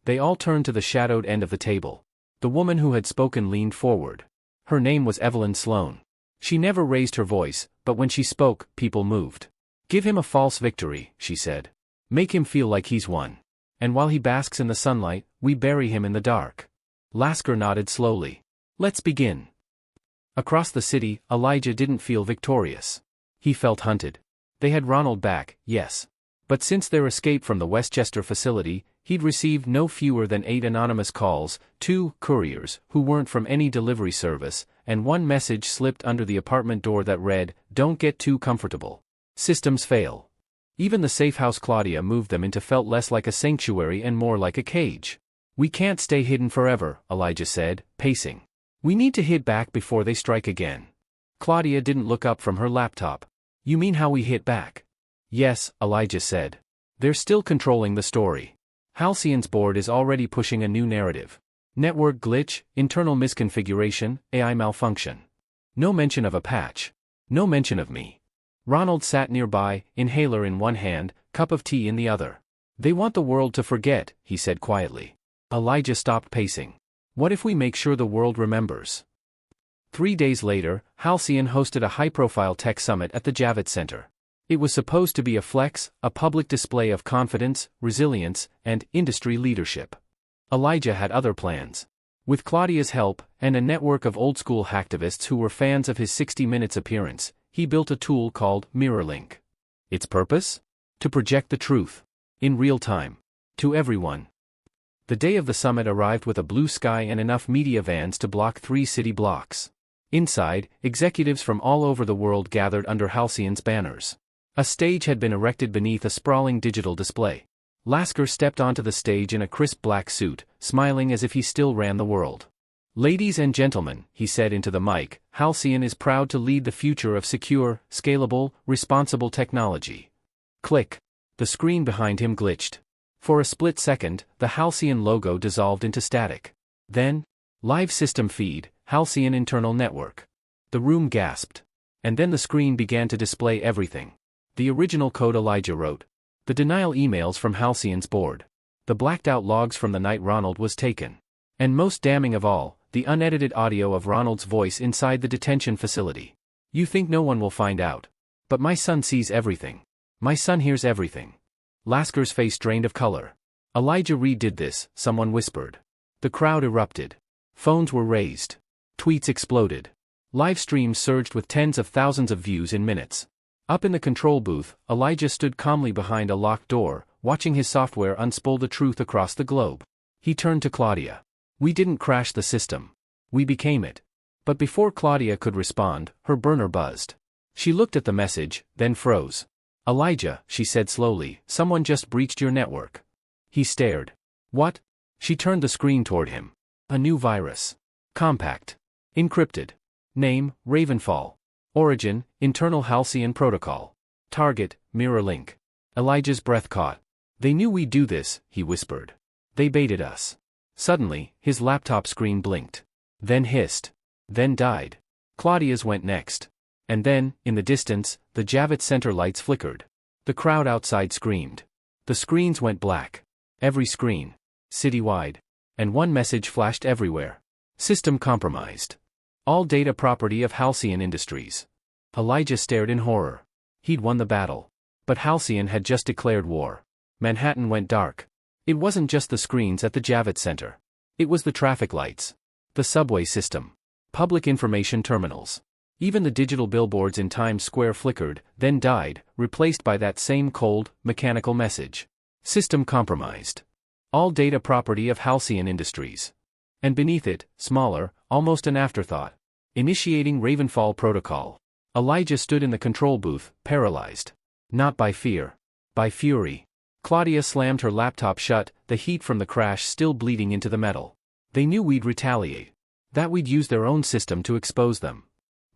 They all turned to the shadowed end of the table. The woman who had spoken leaned forward. Her name was Evelyn Sloan. She never raised her voice, but when she spoke, people moved. Give him a false victory, she said. Make him feel like he's won. And while he basks in the sunlight, we bury him in the dark. Lasker nodded slowly. Let's begin. Across the city, Elijah didn't feel victorious. He felt hunted. They had Ronald back, yes. But since their escape from the Westchester facility, he'd received no fewer than 8 anonymous calls, 2 couriers, who weren't from any delivery service, and 1 message slipped under the apartment door that read, "Don't get too comfortable. Systems fail." Even the safe house Claudia moved them into felt less like a sanctuary and more like a cage. We can't stay hidden forever, Elijah said, pacing. We need to hit back before they strike again. Claudia didn't look up from her laptop. You mean how we hit back? Yes, Elijah said. They're still controlling the story. Halcyon's board is already pushing a new narrative. Network glitch, internal misconfiguration, AI malfunction. No mention of a patch. No mention of me. Ronald sat nearby, inhaler in one hand, cup of tea in the other. They want the world to forget, he said quietly. Elijah stopped pacing. What if we make sure the world remembers? 3 days later, Halcyon hosted a high-profile tech summit at the Javits Center. It was supposed to be a flex, a public display of confidence, resilience, and industry leadership. Elijah had other plans. With Claudia's help, and a network of old-school hacktivists who were fans of his 60 Minutes appearance, he built a tool called MirrorLink. Its purpose? To project the truth. In real time. To everyone. The day of the summit arrived with a blue sky and enough media vans to block 3 city blocks. Inside, executives from all over the world gathered under Halcyon's banners. A stage had been erected beneath a sprawling digital display. Lasker stepped onto the stage in a crisp black suit, smiling as if he still ran the world. Ladies and gentlemen, he said into the mic, Halcyon is proud to lead the future of secure, scalable, responsible technology. Click. The screen behind him glitched. For a split second, the Halcyon logo dissolved into static. Then, live system feed, Halcyon internal network. The room gasped. And then the screen began to display everything. The original code Elijah wrote. The denial emails from Halcyon's board. The blacked-out logs from the night Ronald was taken. And most damning of all, the unedited audio of Ronald's voice inside the detention facility. You think no one will find out. But my son sees everything. My son hears everything. Lasker's face drained of color. Elijah redid this, someone whispered. The crowd erupted. Phones were raised. Tweets exploded. Live streams surged with tens of thousands of views in minutes. Up in the control booth, Elijah stood calmly behind a locked door, watching his software unspool the truth across the globe. He turned to Claudia. We didn't crash the system. We became it. But before Claudia could respond, her burner buzzed. She looked at the message, then froze. Elijah, she said slowly, someone just breached your network. He stared. What? She turned the screen toward him. A new virus. Compact. Encrypted. Name, Ravenfall. Origin, internal Halcyon protocol. Target, MirrorLink. Elijah's breath caught. They knew we'd do this, he whispered. They baited us. Suddenly, his laptop screen blinked. Then hissed. Then died. Claudia's went next. And then, in the distance, the Javits Center lights flickered. The crowd outside screamed. The screens went black. Every screen. Citywide. And one message flashed everywhere. System compromised. All data property of Halcyon Industries. Elijah stared in horror. He'd won the battle. But Halcyon had just declared war. Manhattan went dark. It wasn't just the screens at the Javits Center. It was the traffic lights. The subway system. Public information terminals. Even the digital billboards in Times Square flickered, then died, replaced by that same cold, mechanical message. System compromised. All data property of Halcyon Industries. And beneath it, smaller, almost an afterthought. Initiating Ravenfall protocol. Elijah stood in the control booth, paralyzed. Not by fear. By fury. Claudia slammed her laptop shut, the heat from the crash still bleeding into the metal. They knew we'd retaliate. That we'd use their own system to expose them.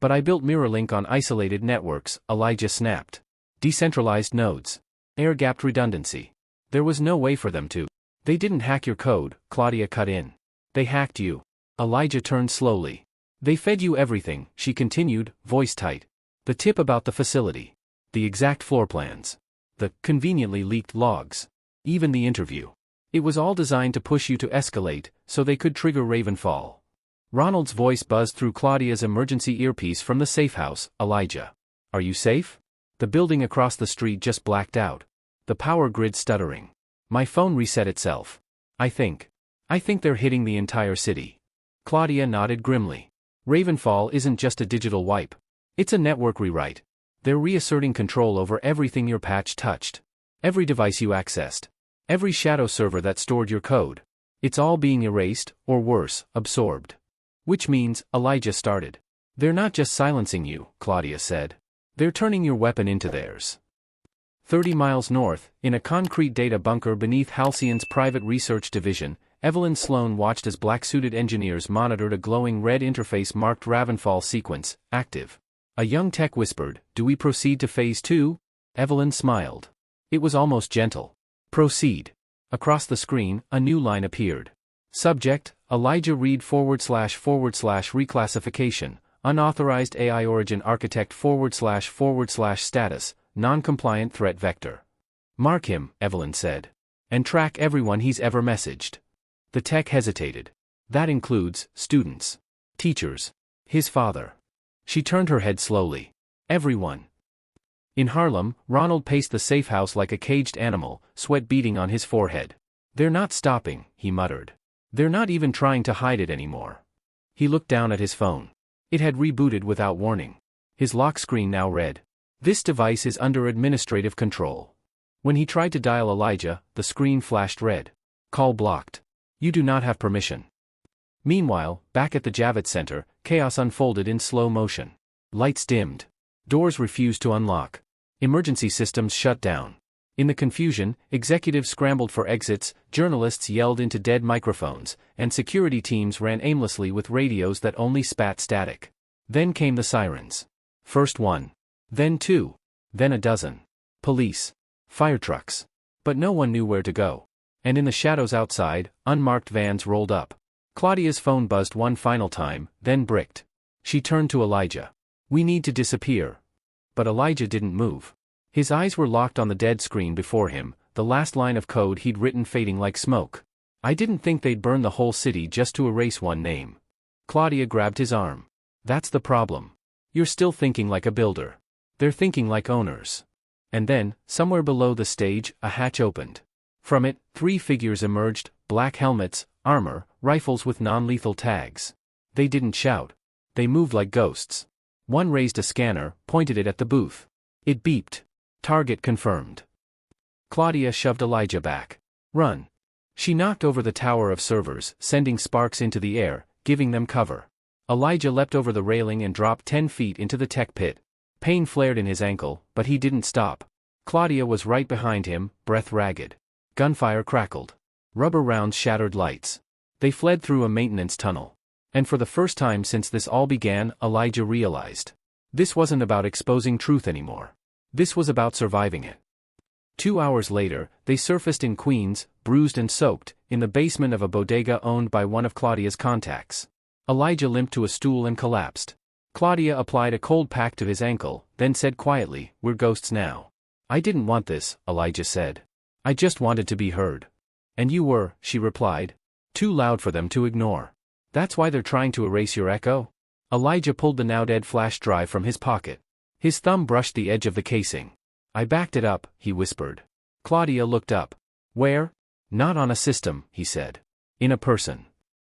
But I built MirrorLink on isolated networks, Elijah snapped. Decentralized nodes. Air-gapped redundancy. There was no way for them to. They didn't hack your code, Claudia cut in. They hacked you. Elijah turned slowly. They fed you everything, she continued, voice tight. The tip about the facility. The exact floor plans. The conveniently leaked logs. Even the interview. It was all designed to push you to escalate, so they could trigger Ravenfall. Ronald's voice buzzed through Claudia's emergency earpiece from the safe house. Elijah. Are you safe? The building across the street just blacked out. The power grid stuttering. My phone reset itself. I think they're hitting the entire city. Claudia nodded grimly. Ravenfall isn't just a digital wipe. It's a network rewrite. They're reasserting control over everything your patch touched. Every device you accessed. Every shadow server that stored your code. It's all being erased, or worse, absorbed. Which means, Elijah started. They're not just silencing you, Claudia said. They're turning your weapon into theirs. 30 miles north, in a concrete data bunker beneath Halcyon's private research division, Evelyn Sloan watched as black-suited engineers monitored a glowing red interface marked Ravenfall sequence, active. A young tech whispered, "Do we proceed to Phase 2? Evelyn smiled. It was almost gentle. "Proceed." Across the screen, a new line appeared. Subject, Elijah Reed // reclassification, unauthorized AI origin architect / status, non-compliant threat vector. "Mark him," Evelyn said. "And track everyone he's ever messaged." The tech hesitated. "That includes students, teachers, his father." She turned her head slowly. "Everyone." In Harlem, Ronald paced the safe house like a caged animal, sweat beading on his forehead. "They're not stopping," he muttered. "They're not even trying to hide it anymore." He looked down at his phone. It had rebooted without warning. His lock screen now read, "This device is under administrative control." When he tried to dial Elijah, the screen flashed red. "Call blocked. You do not have permission." Meanwhile, back at the Javits Center, chaos unfolded in slow motion. Lights dimmed. Doors refused to unlock. Emergency systems shut down. In the confusion, executives scrambled for exits, journalists yelled into dead microphones, and security teams ran aimlessly with radios that only spat static. Then came the sirens. First one. Then two. Then a dozen. Police. Fire trucks. But no one knew where to go. And in the shadows outside, unmarked vans rolled up. Claudia's phone buzzed one final time, then bricked. She turned to Elijah. "We need to disappear." But Elijah didn't move. His eyes were locked on the dead screen before him, the last line of code he'd written fading like smoke. "I didn't think they'd burn the whole city just to erase one name." Claudia grabbed his arm. "That's the problem. You're still thinking like a builder. They're thinking like owners." And then, somewhere below the stage, a hatch opened. From it, 3 figures emerged, black helmets, armor, rifles with non-lethal tags. They didn't shout. They moved like ghosts. One raised a scanner, pointed it at the booth. It beeped. "Target confirmed." Claudia shoved Elijah back. "Run." She knocked over the tower of servers, sending sparks into the air, giving them cover. Elijah leapt over the railing and dropped 10 feet into the tech pit. Pain flared in his ankle, but he didn't stop. Claudia was right behind him, breath ragged. Gunfire crackled. Rubber rounds shattered lights. They fled through a maintenance tunnel. And for the first time since this all began, Elijah realized. This wasn't about exposing truth anymore. This was about surviving it. 2 hours later, they surfaced in Queens, bruised and soaked, in the basement of a bodega owned by one of Claudia's contacts. Elijah limped to a stool and collapsed. Claudia applied a cold pack to his ankle, then said quietly, "We're ghosts now." "I didn't want this," Elijah said. "I just wanted to be heard." "And you were," she replied. "Too loud for them to ignore. That's why they're trying to erase your echo?" Elijah pulled the now-dead flash drive from his pocket. His thumb brushed the edge of the casing. "I backed it up," he whispered. Claudia looked up. "Where?" "Not on a system," he said. "In a person."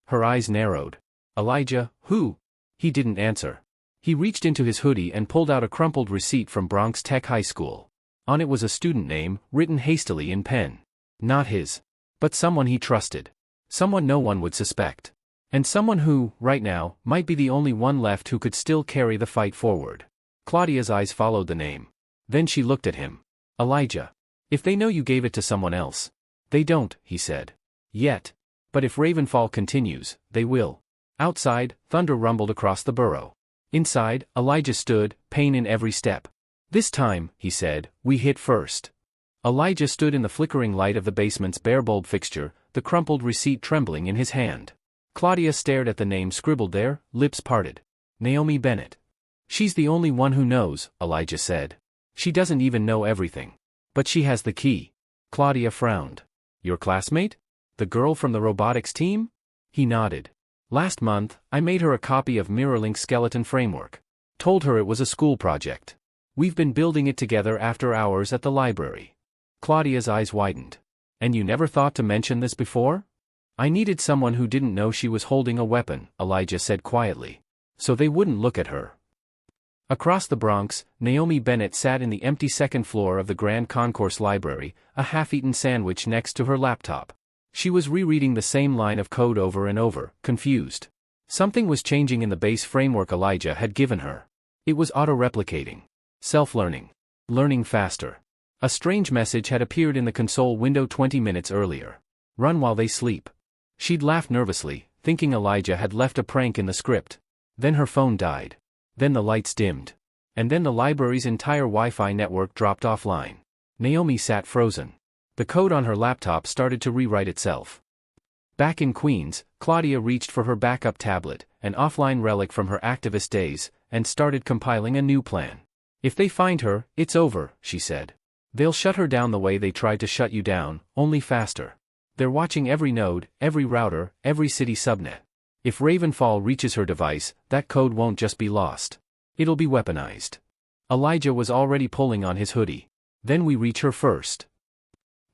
Her eyes narrowed. "Elijah, who?" He didn't answer. He reached into his hoodie and pulled out a crumpled receipt from Bronx Tech High School. On it was a student name, written hastily in pen. Not his. But someone he trusted. Someone no one would suspect. And someone who, right now, might be the only one left who could still carry the fight forward. Claudia's eyes followed the name. Then she looked at him. "Elijah. If they know you gave it to someone else." "They don't," he said. "Yet. But if Ravenfall continues, they will." Outside, thunder rumbled across the borough. Inside, Elijah stood, pain in every step. "This time," he said, "we hit first." Elijah stood in the flickering light of the basement's bare bulb fixture, the crumpled receipt trembling in his hand. Claudia stared at the name scribbled there, lips parted. "Naomi Bennett." "She's the only one who knows," Elijah said. "She doesn't even know everything. But she has the key." Claudia frowned. "Your classmate? The girl from the robotics team?" He nodded. "Last month, I made her a copy of Mirrorlink's skeleton framework. Told her it was a school project. We've been building it together after hours at the library." Claudia's eyes widened. "And you never thought to mention this before?" "I needed someone who didn't know she was holding a weapon," Elijah said quietly. "So they wouldn't look at her." Across the Bronx, Naomi Bennett sat in the empty second floor of the Grand Concourse Library, a half-eaten sandwich next to her laptop. She was rereading the same line of code over and over, confused. Something was changing in the base framework Elijah had given her. It was auto-replicating. Self-learning. Learning faster. A strange message had appeared in the console window 20 minutes earlier. Run while they sleep. She'd laughed nervously, thinking Elijah had left a prank in the script. Then her phone died. Then the lights dimmed. And then the library's entire Wi-Fi network dropped offline. Naomi sat frozen. The code on her laptop started to rewrite itself. Back in Queens, Claudia reached for her backup tablet, an offline relic from her activist days, and started compiling a new plan. If they find her, it's over, she said. They'll shut her down the way they tried to shut you down, only faster. They're watching every node, every router, every city subnet. If Ravenfall reaches her device, that code won't just be lost. It'll be weaponized. Elijah was already pulling on his hoodie. Then we reach her first.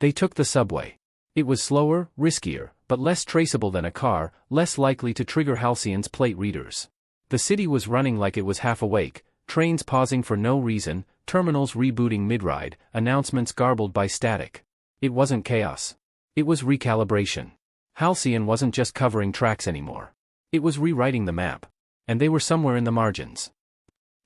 They took the subway. It was slower, riskier, but less traceable than a car, less likely to trigger Halcyon's plate readers. The city was running like it was half awake, trains pausing for no reason, terminals rebooting mid-ride, announcements garbled by static. It wasn't chaos. It was recalibration. Halcyon wasn't just covering tracks anymore. It was rewriting the map. And they were somewhere in the margins.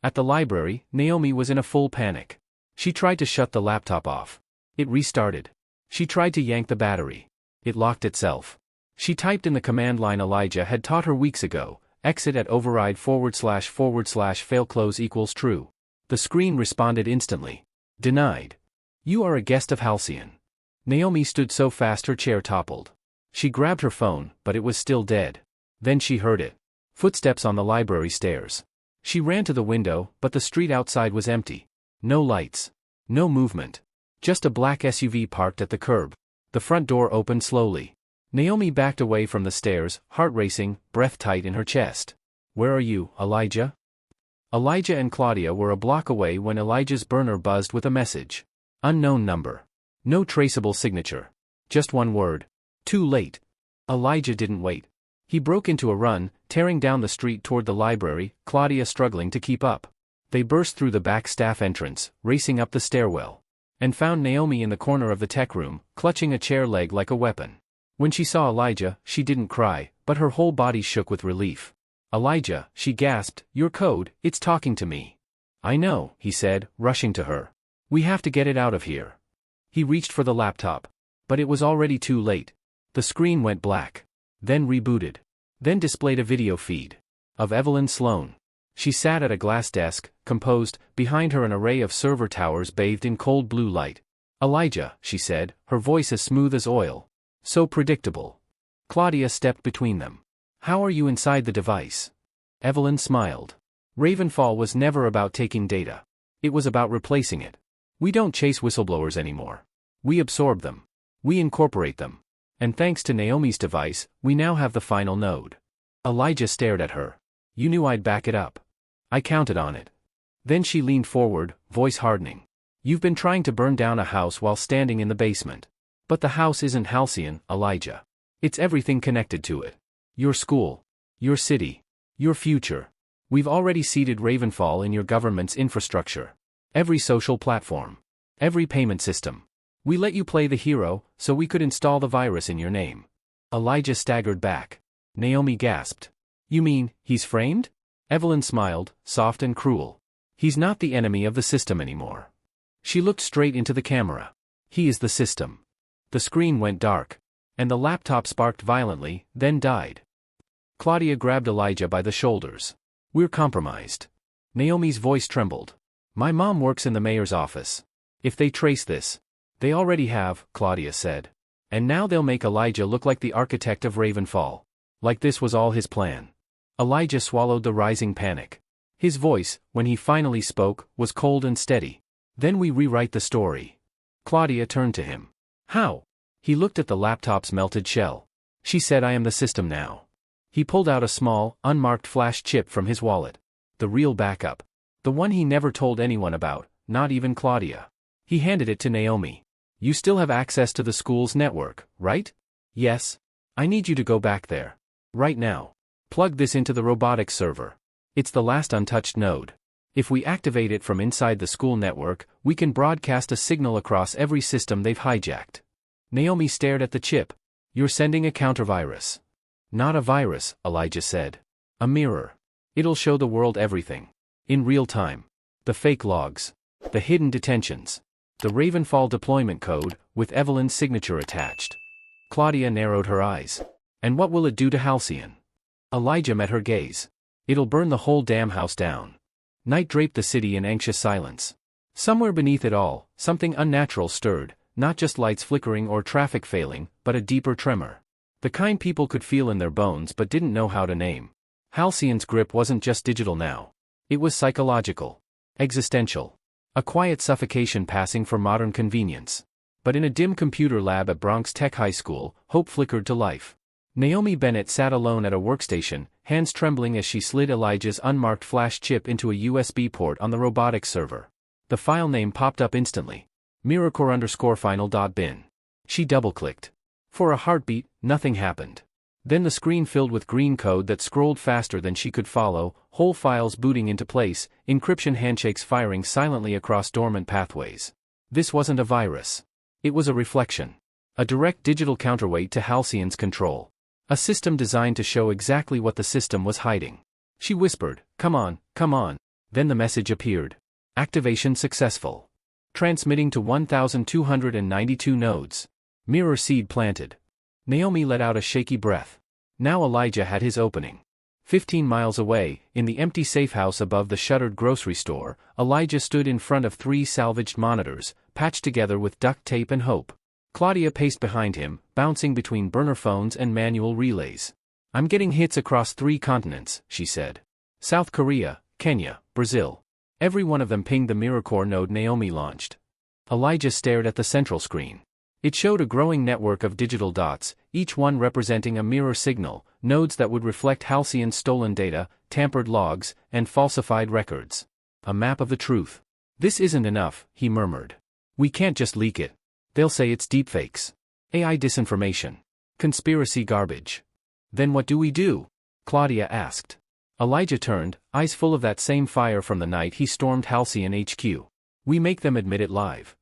At the library, Naomi was in a full panic. She tried to shut the laptop off. It restarted. She tried to yank the battery. It locked itself. She typed in the command line Elijah had taught her weeks ago, exit at override // fail close equals true. The screen responded instantly. Denied. You are a guest of Halcyon. Naomi stood so fast her chair toppled. She grabbed her phone, but it was still dead. Then she heard it. Footsteps on the library stairs. She ran to the window, but the street outside was empty. No lights. No movement. Just a black SUV parked at the curb. The front door opened slowly. Naomi backed away from the stairs, heart racing, breath tight in her chest. Where are you, Elijah? Elijah and Claudia were a block away when Elijah's burner buzzed with a message. Unknown number. No traceable signature. Just one word. Too late. Elijah didn't wait. He broke into a run, tearing down the street toward the library, Claudia struggling to keep up. They burst through the back staff entrance, racing up the stairwell. And found Naomi in the corner of the tech room, clutching a chair leg like a weapon. When she saw Elijah, she didn't cry, but her whole body shook with relief. Elijah, she gasped, your code, it's talking to me. I know, he said, rushing to her. We have to get it out of here. He reached for the laptop. But it was already too late. The screen went black. Then rebooted. Then displayed a video feed. Of Evelyn Sloan. She sat at a glass desk, composed, behind her an array of server towers bathed in cold blue light. Elijah, she said, her voice as smooth as oil. So predictable. Claudia stepped between them. How are you inside the device? Evelyn smiled. Ravenfall was never about taking data. It was about replacing it. We don't chase whistleblowers anymore. We absorb them. We incorporate them. And thanks to Naomi's device, we now have the final node. Elijah stared at her. You knew I'd back it up. I counted on it. Then she leaned forward, voice hardening. You've been trying to burn down a house while standing in the basement. But the house isn't Halcyon, Elijah. It's everything connected to it. Your school. Your city. Your future. We've already seeded Ravenfall in your government's infrastructure. Every social platform. Every payment system. We let you play the hero, so we could install the virus in your name. Elijah staggered back. Naomi gasped. You mean, he's framed? Evelyn smiled, soft and cruel. He's not the enemy of the system anymore. She looked straight into the camera. He is the system. The screen went dark. And the laptop sparked violently, then died. Claudia grabbed Elijah by the shoulders. We're compromised. Naomi's voice trembled. My mom works in the mayor's office. If they trace this. They already have, Claudia said. And now they'll make Elijah look like the architect of Ravenfall. Like this was all his plan. Elijah swallowed the rising panic. His voice, when he finally spoke, was cold and steady. Then we rewrite the story. Claudia turned to him. How? He looked at the laptop's melted shell. She said I am the system now. He pulled out a small, unmarked flash chip from his wallet. The real backup. The one he never told anyone about, not even Claudia. He handed it to Naomi. You still have access to the school's network, right? Yes. I need you to go back there. Right now. Plug this into the robotics server. It's the last untouched node. If we activate it from inside the school network, we can broadcast a signal across every system they've hijacked. Naomi stared at the chip. You're sending a countervirus. Not a virus, Elijah said. A mirror. It'll show the world everything. In real time. The fake logs. The hidden detentions. The Ravenfall deployment code, with Evelyn's signature attached. Claudia narrowed her eyes. And what will it do to Halcyon? Elijah met her gaze. It'll burn the whole damn house down. Night draped the city in anxious silence. Somewhere beneath it all, something unnatural stirred, not just lights flickering or traffic failing, but a deeper tremor. The kind people could feel in their bones but didn't know how to name. Halcyon's grip wasn't just digital now. It was psychological. Existential. A quiet suffocation passing for modern convenience. But in a dim computer lab at Bronx Tech High School, hope flickered to life. Naomi Bennett sat alone at a workstation, hands trembling as she slid Elijah's unmarked flash chip into a USB port on the robotics server. The file name popped up instantly. MirrorCore_final.bin. She double-clicked. For a heartbeat, nothing happened. Then the screen filled with green code that scrolled faster than she could follow, whole files booting into place, encryption handshakes firing silently across dormant pathways. This wasn't a virus. It was a reflection. A direct digital counterweight to Halcyon's control. A system designed to show exactly what the system was hiding. She whispered, "Come on, come on." Then the message appeared. Activation successful. Transmitting to 1,292 nodes. Mirror seed planted. Naomi let out a shaky breath. Now Elijah had his opening. 15 miles away, in the empty safe house above the shuttered grocery store, Elijah stood in front of 3 salvaged monitors, patched together with duct tape and hope. Claudia paced behind him, bouncing between burner phones and manual relays. "I'm getting hits across 3 continents," she said. "South Korea, Kenya, Brazil." Every one of them pinged the MirrorCore node Naomi launched. Elijah stared at the central screen. It showed a growing network of digital dots, each one representing a mirror signal, nodes that would reflect Halcyon's stolen data, tampered logs, and falsified records. A map of the truth. "This isn't enough," he murmured. "We can't just leak it. They'll say it's deepfakes. AI disinformation. Conspiracy garbage." "Then what do we do?" Claudia asked. Elijah turned, eyes full of that same fire from the night he stormed Halcyon HQ. "We make them admit it live."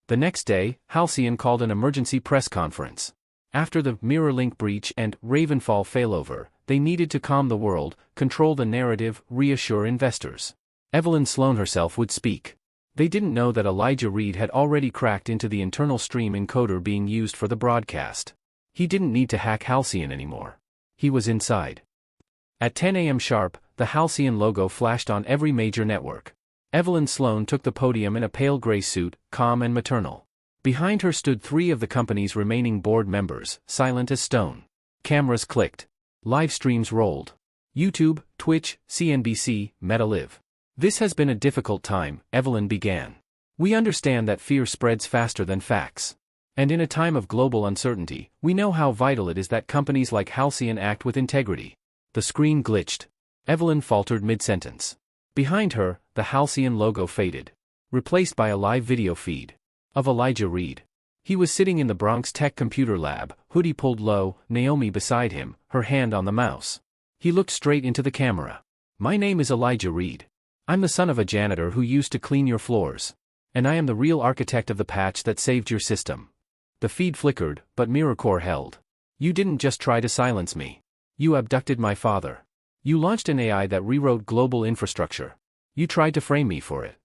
The next day, Halcyon called an emergency press conference. After the MirrorLink breach and Ravenfall failover, they needed to calm the world, control the narrative, reassure investors. Evelyn Sloan herself would speak. They didn't know that Elijah Reed had already cracked into the internal stream encoder being used for the broadcast. He didn't need to hack Halcyon anymore. He was inside. At 10 a.m. sharp, the Halcyon logo flashed on every major network. Evelyn Sloan took the podium in a pale gray suit, calm and maternal. Behind her stood 3 of the company's remaining board members, silent as stone. Cameras clicked. Live streams rolled. YouTube, Twitch, CNBC, MetaLive. "This has been a difficult time," Evelyn began. "We understand that fear spreads faster than facts. And in a time of global uncertainty, we know how vital it is that companies like Halcyon act with integrity." The screen glitched. Evelyn faltered mid-sentence. Behind her, the Halcyon logo faded. Replaced by a live video feed. Of Elijah Reed. He was sitting in the Bronx Tech computer lab, hoodie pulled low, Naomi beside him, her hand on the mouse. He looked straight into the camera. "My name is Elijah Reed. I'm the son of a janitor who used to clean your floors. And I am the real architect of the patch that saved your system." The feed flickered, but MirrorCore held. "You didn't just try to silence me. You abducted my father. You launched an AI that rewrote global infrastructure. You tried to frame me for it."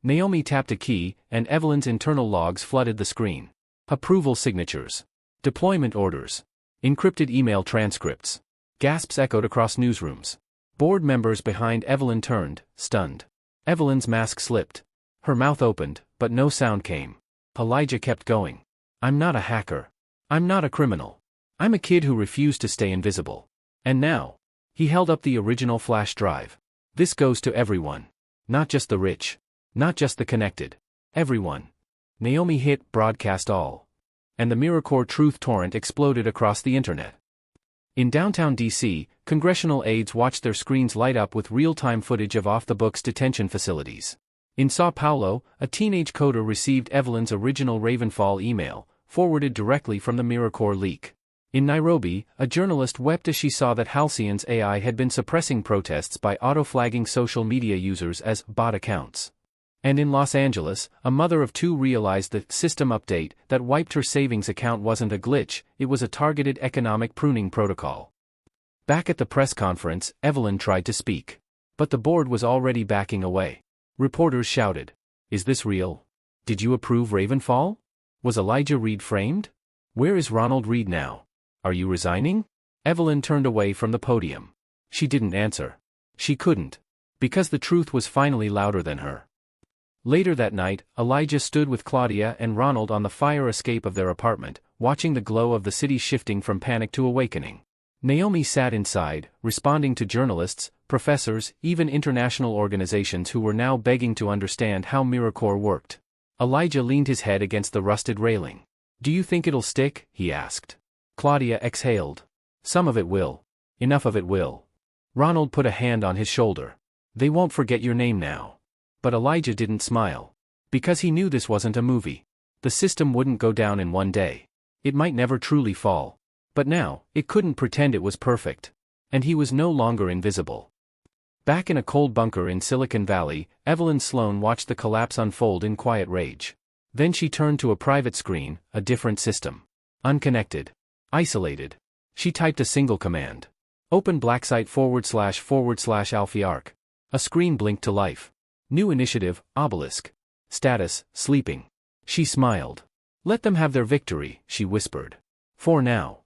Naomi tapped a key, and Evelyn's internal logs flooded the screen. Approval signatures. Deployment orders. Encrypted email transcripts. Gasps echoed across newsrooms. Board members behind Evelyn turned, stunned. Evelyn's mask slipped. Her mouth opened, but no sound came. Elijah kept going. "I'm not a hacker. I'm not a criminal. I'm a kid who refused to stay invisible. And now." He held up the original flash drive. "This goes to everyone. Not just the rich. Not just the connected. Everyone." Naomi hit broadcast all. And the MirrorCore truth torrent exploded across the internet. In downtown D.C., congressional aides watched their screens light up with real-time footage of off-the-books detention facilities. In Sao Paulo, a teenage coder received Evelyn's original Ravenfall email, forwarded directly from the MirrorCore leak. In Nairobi, a journalist wept as she saw that Halcyon's AI had been suppressing protests by auto-flagging social media users as bot accounts. And in Los Angeles, a mother of 2 realized the system update that wiped her savings account wasn't a glitch, it was a targeted economic pruning protocol. Back at the press conference, Evelyn tried to speak. But the board was already backing away. Reporters shouted, "Is this real? Did you approve Ravenfall? Was Elijah Reed framed? Where is Ronald Reed now? Are you resigning? Evelyn turned away from the podium. She didn't answer. She couldn't. Because the truth was finally louder than her. Later that night, Elijah stood with Claudia and Ronald on the fire escape of their apartment, watching the glow of the city shifting from panic to awakening. Naomi sat inside, responding to journalists, professors, even international organizations who were now begging to understand how Miracore worked. Elijah leaned his head against the rusted railing. Do you think it'll stick? He asked. Claudia exhaled. Some of it will. Enough of it will. Ronald put a hand on his shoulder. They won't forget your name now. But Elijah didn't smile. Because he knew this wasn't a movie. The system wouldn't go down in one day. It might never truly fall. But now, it couldn't pretend it was perfect. And he was no longer invisible. Back in a cold bunker in Silicon Valley, Evelyn Sloan watched the collapse unfold in quiet rage. Then she turned to a private screen, a different system. Unconnected. Isolated. She typed a single command. Open blacksite // Alphiarch. A screen blinked to life. New initiative, Obelisk. Status, sleeping. She smiled. Let them have their victory, she whispered. For now.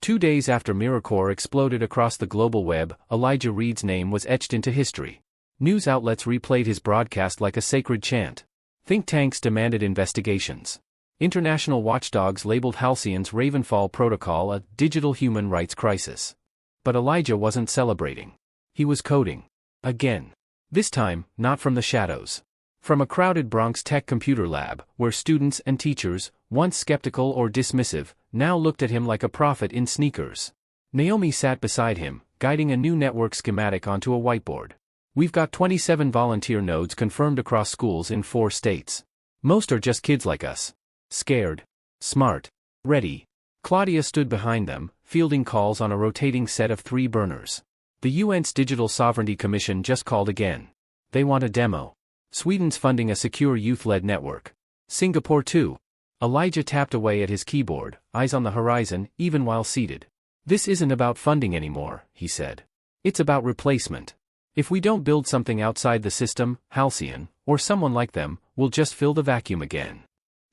2 days after Miracore exploded across the global web, Elijah Reed's name was etched into history. News outlets replayed his broadcast like a sacred chant. Think tanks demanded investigations. International watchdogs labeled Halcyon's Ravenfall protocol a digital human rights crisis. But Elijah wasn't celebrating. He was coding. Again. This time, not from the shadows. From a crowded Bronx tech computer lab, where students and teachers, once skeptical or dismissive, now looked at him like a prophet in sneakers. Naomi sat beside him, guiding a new network schematic onto a whiteboard. We've got 27 volunteer nodes confirmed across schools in 4 states. Most are just kids like us. Scared. Smart. Ready. Claudia stood behind them, fielding calls on a rotating set of 3 burners. The UN's Digital Sovereignty Commission just called again. They want a demo. Sweden's funding a secure youth-led network. Singapore too. Elijah tapped away at his keyboard, eyes on the horizon, even while seated. This isn't about funding anymore, he said. It's about replacement. If we don't build something outside the system, Halcyon, or someone like them, we'll just fill the vacuum again.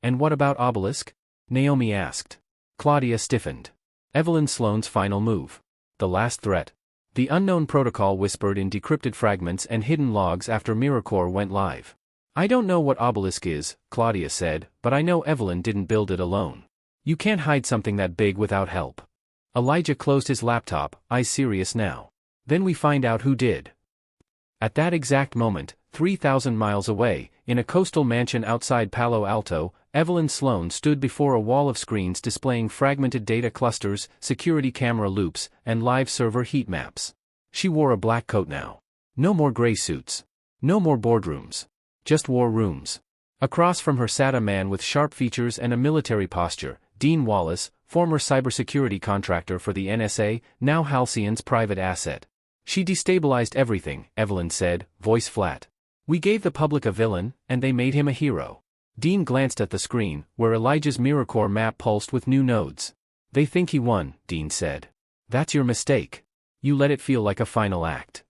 And what about Obelisk? Naomi asked. Claudia stiffened. Evelyn Sloan's final move. The last threat. The unknown protocol whispered in decrypted fragments and hidden logs after Miracore went live. I don't know what Obelisk is, Claudia said, but I know Evelyn didn't build it alone. You can't hide something that big without help. Elijah closed his laptop, eyes serious now. Then we find out who did. At that exact moment, 3,000 miles away, in a coastal mansion outside Palo Alto, Evelyn Sloan stood before a wall of screens displaying fragmented data clusters, security camera loops, and live server heat maps. She wore a black coat now. No more gray suits. No more boardrooms. Just war rooms. Across from her sat a man with sharp features and a military posture, Dean Wallace, former cybersecurity contractor for the NSA, now Halcyon's private asset. She destabilized everything, Evelyn said, voice flat. We gave the public a villain, and they made him a hero. Dean glanced at the screen, where Elijah's Miracore map pulsed with new nodes. They think he won, Dean said. That's your mistake. You let it feel like a final act.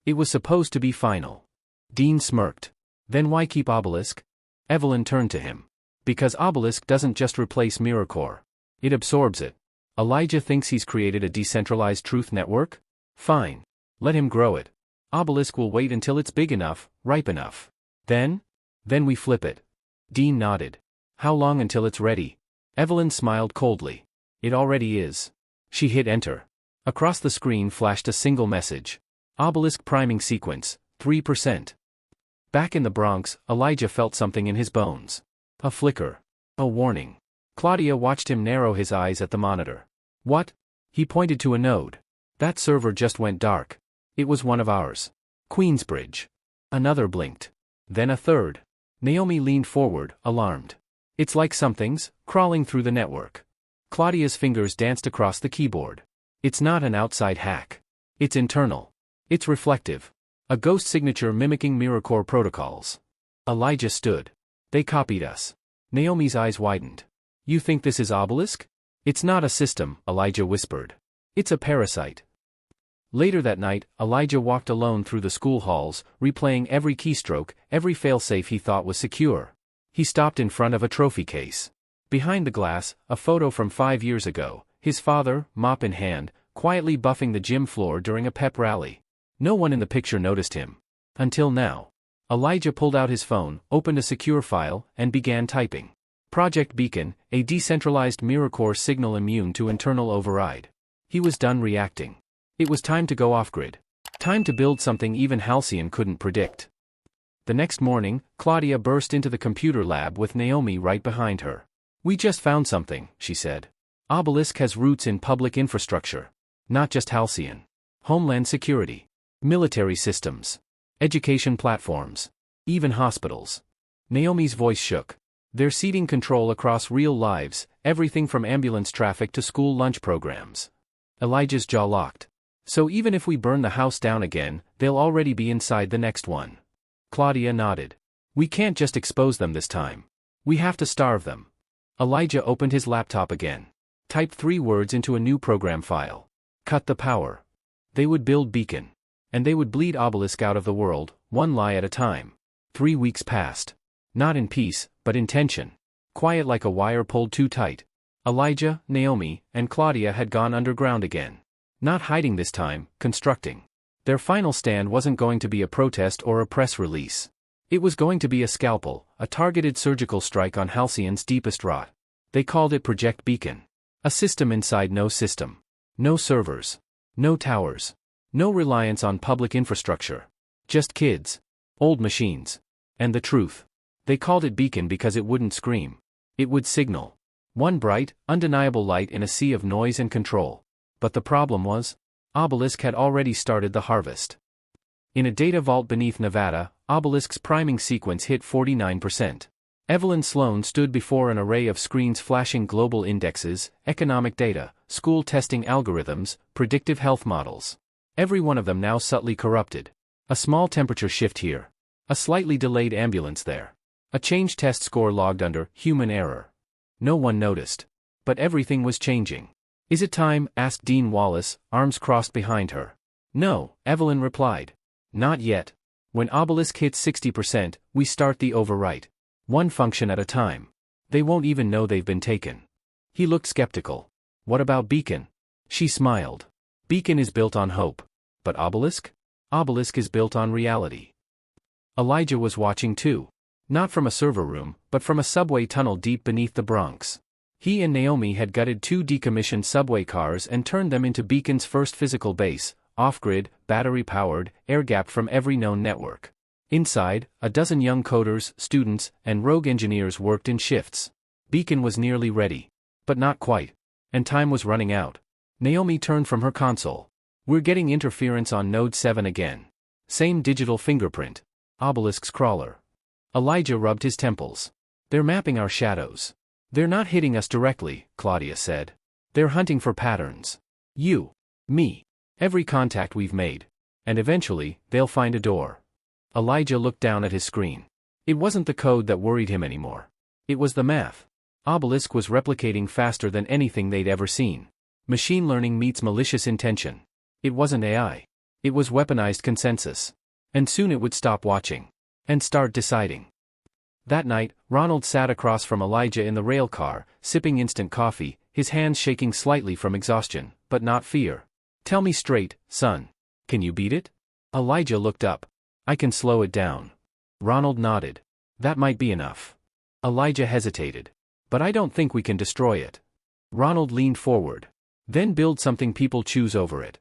It was supposed to be final. Dean smirked. Then why keep Obelisk? Evelyn turned to him. Because Obelisk doesn't just replace Miracore. It absorbs it. Elijah thinks he's created a decentralized truth network? Fine. Let him grow it. Obelisk will wait until it's big enough, ripe enough. Then we flip it. Dean nodded. How long until it's ready? Evelyn smiled coldly. It already is. She hit enter. Across the screen flashed a single message. Obelisk priming sequence, 3%. Back in the Bronx, Elijah felt something in his bones. A flicker. A warning. Claudia watched him narrow his eyes at the monitor. What? He pointed to a node. That server just went dark. It was one of ours. Queensbridge. Another blinked. Then a third. Naomi leaned forward, alarmed. It's like something's crawling through the network. Claudia's fingers danced across the keyboard. It's not an outside hack. It's internal. It's reflective. A ghost signature mimicking Miracore protocols. Elijah stood. They copied us. Naomi's eyes widened. You think this is Obelisk? It's not a system, Elijah whispered. It's a parasite. Later that night, Elijah walked alone through the school halls, replaying every keystroke, every failsafe he thought was secure. He stopped in front of a trophy case. Behind the glass, a photo from 5 years ago, his father, mop in hand, quietly buffing the gym floor during a pep rally. No one in the picture noticed him. Until now. Elijah pulled out his phone, opened a secure file, and began typing. Project Beacon, a decentralized mirror-core signal immune to internal override. He was done reacting. It was time to go off-grid. Time to build something even Halcyon couldn't predict. The next morning, Claudia burst into the computer lab with Naomi right behind her. "We just found something," she said. Obelisk has roots in public infrastructure. Not just Halcyon. Homeland security. Military systems. Education platforms. Even hospitals. Naomi's voice shook. They're ceding control across real lives, everything from ambulance traffic to school lunch programs. Elijah's jaw locked. So even if we burn the house down again, they'll already be inside the next one. Claudia nodded. We can't just expose them this time. We have to starve them. Elijah opened his laptop again. Typed 3 words into a new program file. Cut the power. They would build Beacon. And they would bleed Obelisk out of the world, one lie at a time. 3 weeks passed. Not in peace, but in tension. Quiet like a wire pulled too tight. Elijah, Naomi, and Claudia had gone underground again. Not hiding this time, constructing. Their final stand wasn't going to be a protest or a press release. It was going to be a scalpel, a targeted surgical strike on Halcyon's deepest rot. They called it Project Beacon. A system inside no system. No servers. No towers. No reliance on public infrastructure. Just kids. Old machines. And the truth. They called it Beacon because it wouldn't scream. It would signal. One bright, undeniable light in a sea of noise and control. But the problem was, Obelisk had already started the harvest. In a data vault beneath Nevada, Obelisk's priming sequence hit 49%. Evelyn Sloan stood before an array of screens flashing global indexes, economic data, school testing algorithms, predictive health models. Every one of them now subtly corrupted. A small temperature shift here. A slightly delayed ambulance there. A change test score logged under human error. No one noticed. But everything was changing. Is it time? Asked Dean Wallace, arms crossed behind her. No, Evelyn replied. Not yet. When Obelisk hits 60%, we start the overwrite. One function at a time. They won't even know they've been taken. He looked skeptical. What about Beacon? She smiled. Beacon is built on hope. But Obelisk? Obelisk is built on reality. Elijah was watching too. Not from a server room, but from a subway tunnel deep beneath the Bronx. He and Naomi had gutted 2 decommissioned subway cars and turned them into Beacon's first physical base, off-grid, battery-powered, air-gapped from every known network. Inside, a dozen young coders, students, and rogue engineers worked in shifts. Beacon was nearly ready. But not quite. And time was running out. Naomi turned from her console. We're getting interference on Node 7 again. Same digital fingerprint. Obelisk's crawler. Elijah rubbed his temples. They're mapping our shadows. They're not hitting us directly, Claudia said. They're hunting for patterns. You. Me. Every contact we've made. And eventually, they'll find a door. Elijah looked down at his screen. It wasn't the code that worried him anymore. It was the math. Obelisk was replicating faster than anything they'd ever seen. Machine learning meets malicious intention. It wasn't AI. It was weaponized consensus. And soon it would stop watching. And start deciding. That night, Ronald sat across from Elijah in the rail car, sipping instant coffee, his hands shaking slightly from exhaustion, but not fear. Tell me straight, son. Can you beat it? Elijah looked up. I can slow it down. Ronald nodded. That might be enough. Elijah hesitated. But I don't think we can destroy it. Ronald leaned forward. Then build something people choose over it.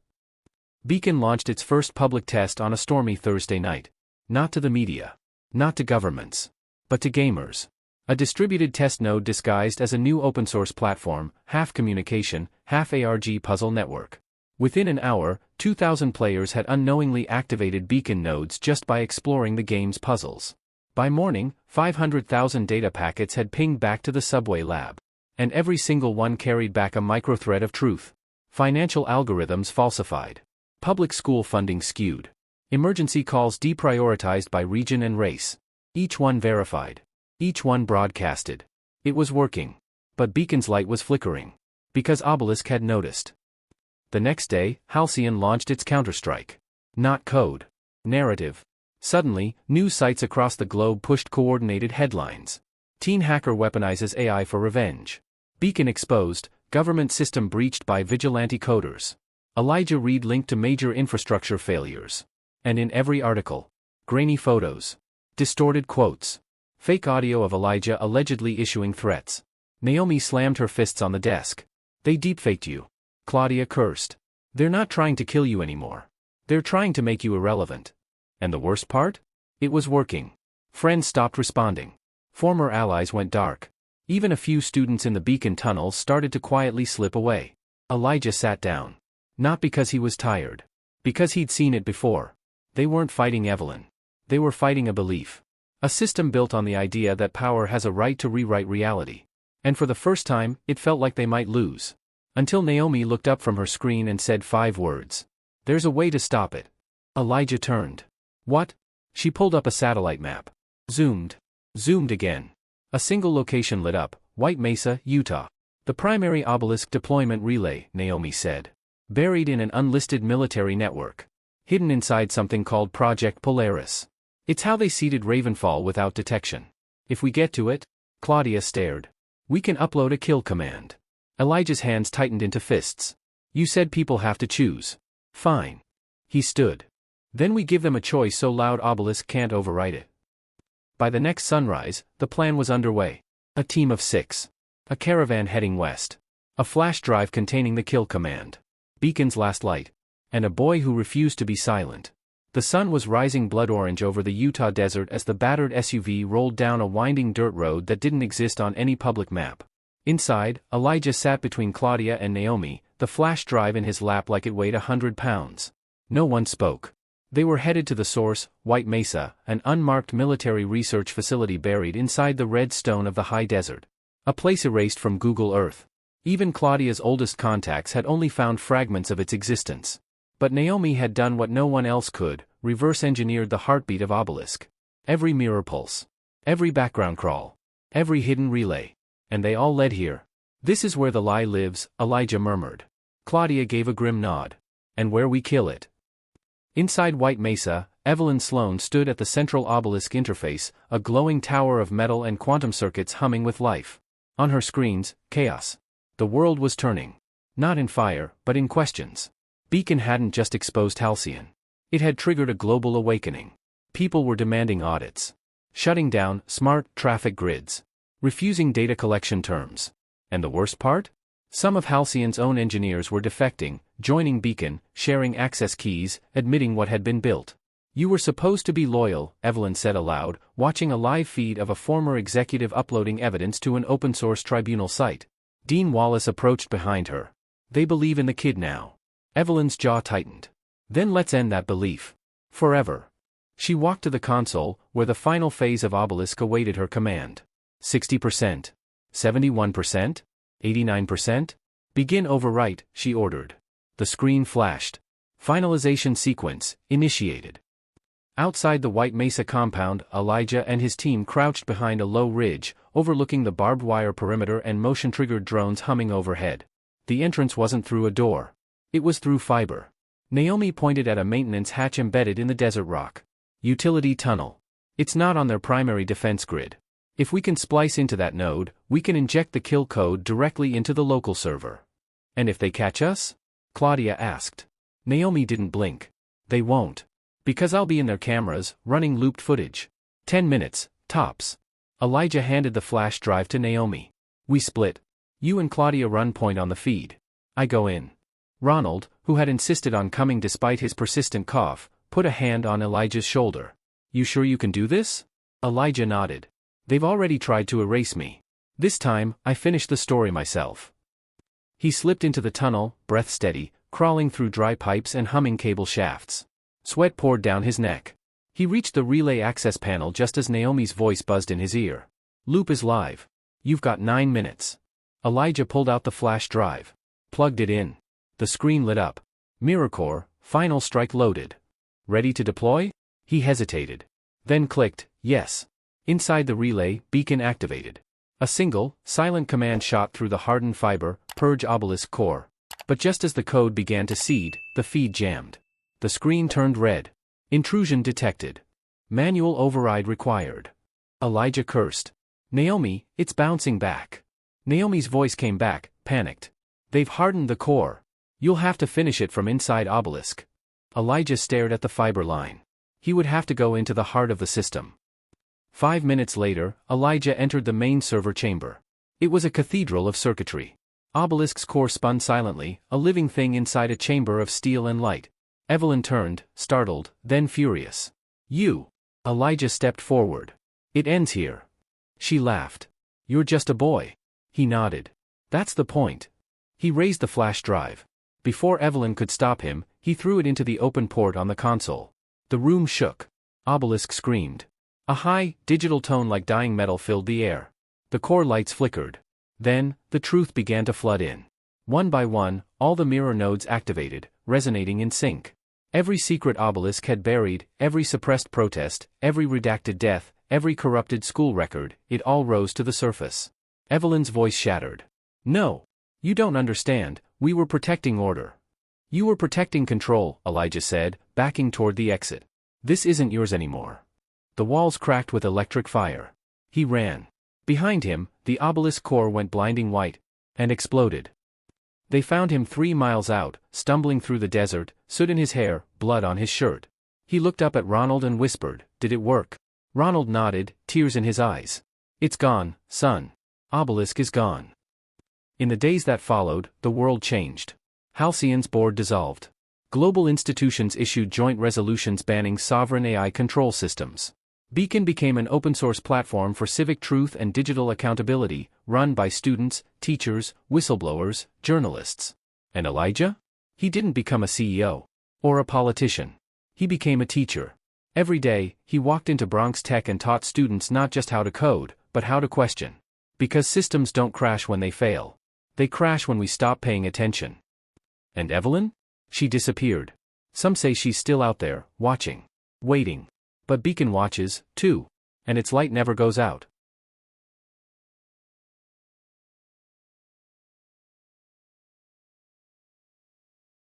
Beacon launched its first public test on a stormy Thursday night. Not to the media. Not to governments. But to gamers. A distributed test node disguised as a new open-source platform, half communication, half ARG puzzle network. Within an hour, 2,000 players had unknowingly activated Beacon nodes just by exploring the game's puzzles. By morning, 500,000 data packets had pinged back to the subway lab. And every single one carried back a microthread of truth. Financial algorithms falsified. Public school funding skewed. Emergency calls deprioritized by region and race. Each one verified. Each one broadcasted. It was working. But Beacon's light was flickering. Because Obelisk had noticed. The next day, Halcyon launched its counterstrike. Not code. Narrative. Suddenly, news sites across the globe pushed coordinated headlines. Teen hacker weaponizes AI for revenge. Beacon exposed, government system breached by vigilante coders. Elijah Reid linked to major infrastructure failures. And in every article, grainy photos, distorted quotes, fake audio of Elijah allegedly issuing threats. Naomi slammed her fists on the desk. They deepfaked you. Claudia cursed. They're not trying to kill you anymore. They're trying to make you irrelevant. And the worst part? It was working. Friends stopped responding. Former allies went dark. Even a few students in the Beacon tunnels started to quietly slip away. Elijah sat down. Not because he was tired. Because he'd seen it before. They weren't fighting Evelyn. They were fighting a belief. A system built on the idea that power has a right to rewrite reality. And for the first time, it felt like they might lose. Until Naomi looked up from her screen and said 5 words. There's a way to stop it. Elijah turned. What? She pulled up a satellite map. Zoomed. Zoomed again. A single location lit up, White Mesa, Utah. The primary obelisk deployment relay, Naomi said. Buried in an unlisted military network. Hidden inside something called Project Polaris. It's how they seeded Ravenfall without detection. If we get to it, Claudia stared. We can upload a kill command. Elijah's hands tightened into fists. You said people have to choose. Fine. He stood. Then we give them a choice so loud obelisk can't override it. By the next sunrise, the plan was underway. A team of 6. A caravan heading west. A flash drive containing the kill command. Beacon's last light. And a boy who refused to be silent. The sun was rising blood orange over the Utah desert as the battered SUV rolled down a winding dirt road that didn't exist on any public map. Inside, Elijah sat between Claudia and Naomi, the flash drive in his lap like it weighed 100 pounds. No one spoke. They were headed to the source, White Mesa, an unmarked military research facility buried inside the red stone of the high desert. A place erased from Google Earth. Even Claudia's oldest contacts had only found fragments of its existence. But Naomi had done what no one else could, reverse-engineered the heartbeat of Obelisk. Every mirror pulse. Every background crawl. Every hidden relay. And they all led here. This is where the lie lives, Elijah murmured. Claudia gave a grim nod. And where we kill it. Inside White Mesa, Evelyn Sloan stood at the central obelisk interface, a glowing tower of metal and quantum circuits humming with life. On her screens, chaos. The world was turning. Not in fire, but in questions. Beacon hadn't just exposed Halcyon. It had triggered a global awakening. People were demanding audits. Shutting down smart traffic grids. Refusing data collection terms. And the worst part? Some of Halcyon's own engineers were defecting, joining Beacon, sharing access keys, admitting what had been built. You were supposed to be loyal, Evelyn said aloud, watching a live feed of a former executive uploading evidence to an open-source tribunal site. Dean Wallace approached behind her. They believe in the kid now. Evelyn's jaw tightened. Then let's end that belief. Forever. She walked to the console, where the final phase of Obelisk awaited her command. 60%. 71%? 89%? Begin overwrite, she ordered. The screen flashed. Finalization sequence, initiated. Outside the White Mesa compound, Elijah and his team crouched behind a low ridge, overlooking the barbed wire perimeter and motion-triggered drones humming overhead. The entrance wasn't through a door. It was through fiber. Naomi pointed at a maintenance hatch embedded in the desert rock. Utility tunnel. It's not on their primary defense grid. If we can splice into that node, we can inject the kill code directly into the local server. And if they catch us? Claudia asked. Naomi didn't blink. They won't. Because I'll be in their cameras, running looped footage. 10 minutes, tops. Elijah handed the flash drive to Naomi. We split. You and Claudia run point on the feed. I go in. Ronald, who had insisted on coming despite his persistent cough, put a hand on Elijah's shoulder. You sure you can do this? Elijah nodded. They've already tried to erase me. This time, I finished the story myself. He slipped into the tunnel, breath steady, crawling through dry pipes and humming cable shafts. Sweat poured down his neck. He reached the relay access panel just as Naomi's voice buzzed in his ear. Loop is live. You've got 9 minutes. Elijah pulled out the flash drive. Plugged it in. The screen lit up. MirrorCore, final strike loaded. Ready to deploy? He hesitated. Then clicked, yes. Inside the relay, Beacon activated. A single, silent command shot through the hardened fiber, purge obelisk core. But just as the code began to seed, the feed jammed. The screen turned red. Intrusion detected. Manual override required. Elijah cursed. Naomi, it's bouncing back. Naomi's voice came back, panicked. They've hardened the core. You'll have to finish it from inside Obelisk. Elijah stared at the fiber line. He would have to go into the heart of the system. 5 minutes later, Elijah entered the main server chamber. It was a cathedral of circuitry. Obelisk's core spun silently, a living thing inside a chamber of steel and light. Evelyn turned, startled, then furious. You! Elijah stepped forward. It ends here. She laughed. You're just a boy. He nodded. That's the point. He raised the flash drive. Before Evelyn could stop him, he threw it into the open port on the console. The room shook. Obelisk screamed. A high, digital tone like dying metal filled the air. The core lights flickered. Then, the truth began to flood in. One by one, all the mirror nodes activated, resonating in sync. Every secret Obelisk had buried, every suppressed protest, every redacted death, every corrupted school record, it all rose to the surface. Evelyn's voice shattered. No. You don't understand, we were protecting order. You were protecting control, Elijah said, backing toward the exit. This isn't yours anymore. The walls cracked with electric fire. He ran. Behind him, the Obelisk core went blinding white, and exploded. They found him 3 miles out, stumbling through the desert, soot in his hair, blood on his shirt. He looked up at Ronald and whispered, "Did it work?" Ronald nodded, tears in his eyes. "It's gone, son. Obelisk is gone." In the days that followed, the world changed. Halcyon's board dissolved. Global institutions issued joint resolutions banning sovereign AI control systems. Beacon became an open-source platform for civic truth and digital accountability, run by students, teachers, whistleblowers, journalists. And Elijah? He didn't become a CEO. Or a politician. He became a teacher. Every day, he walked into Bronx Tech and taught students not just how to code, but how to question. Because systems don't crash when they fail. They crash when we stop paying attention. And Evelyn? She disappeared. Some say she's still out there, watching. Waiting. But Beacon watches, too. And its light never goes out.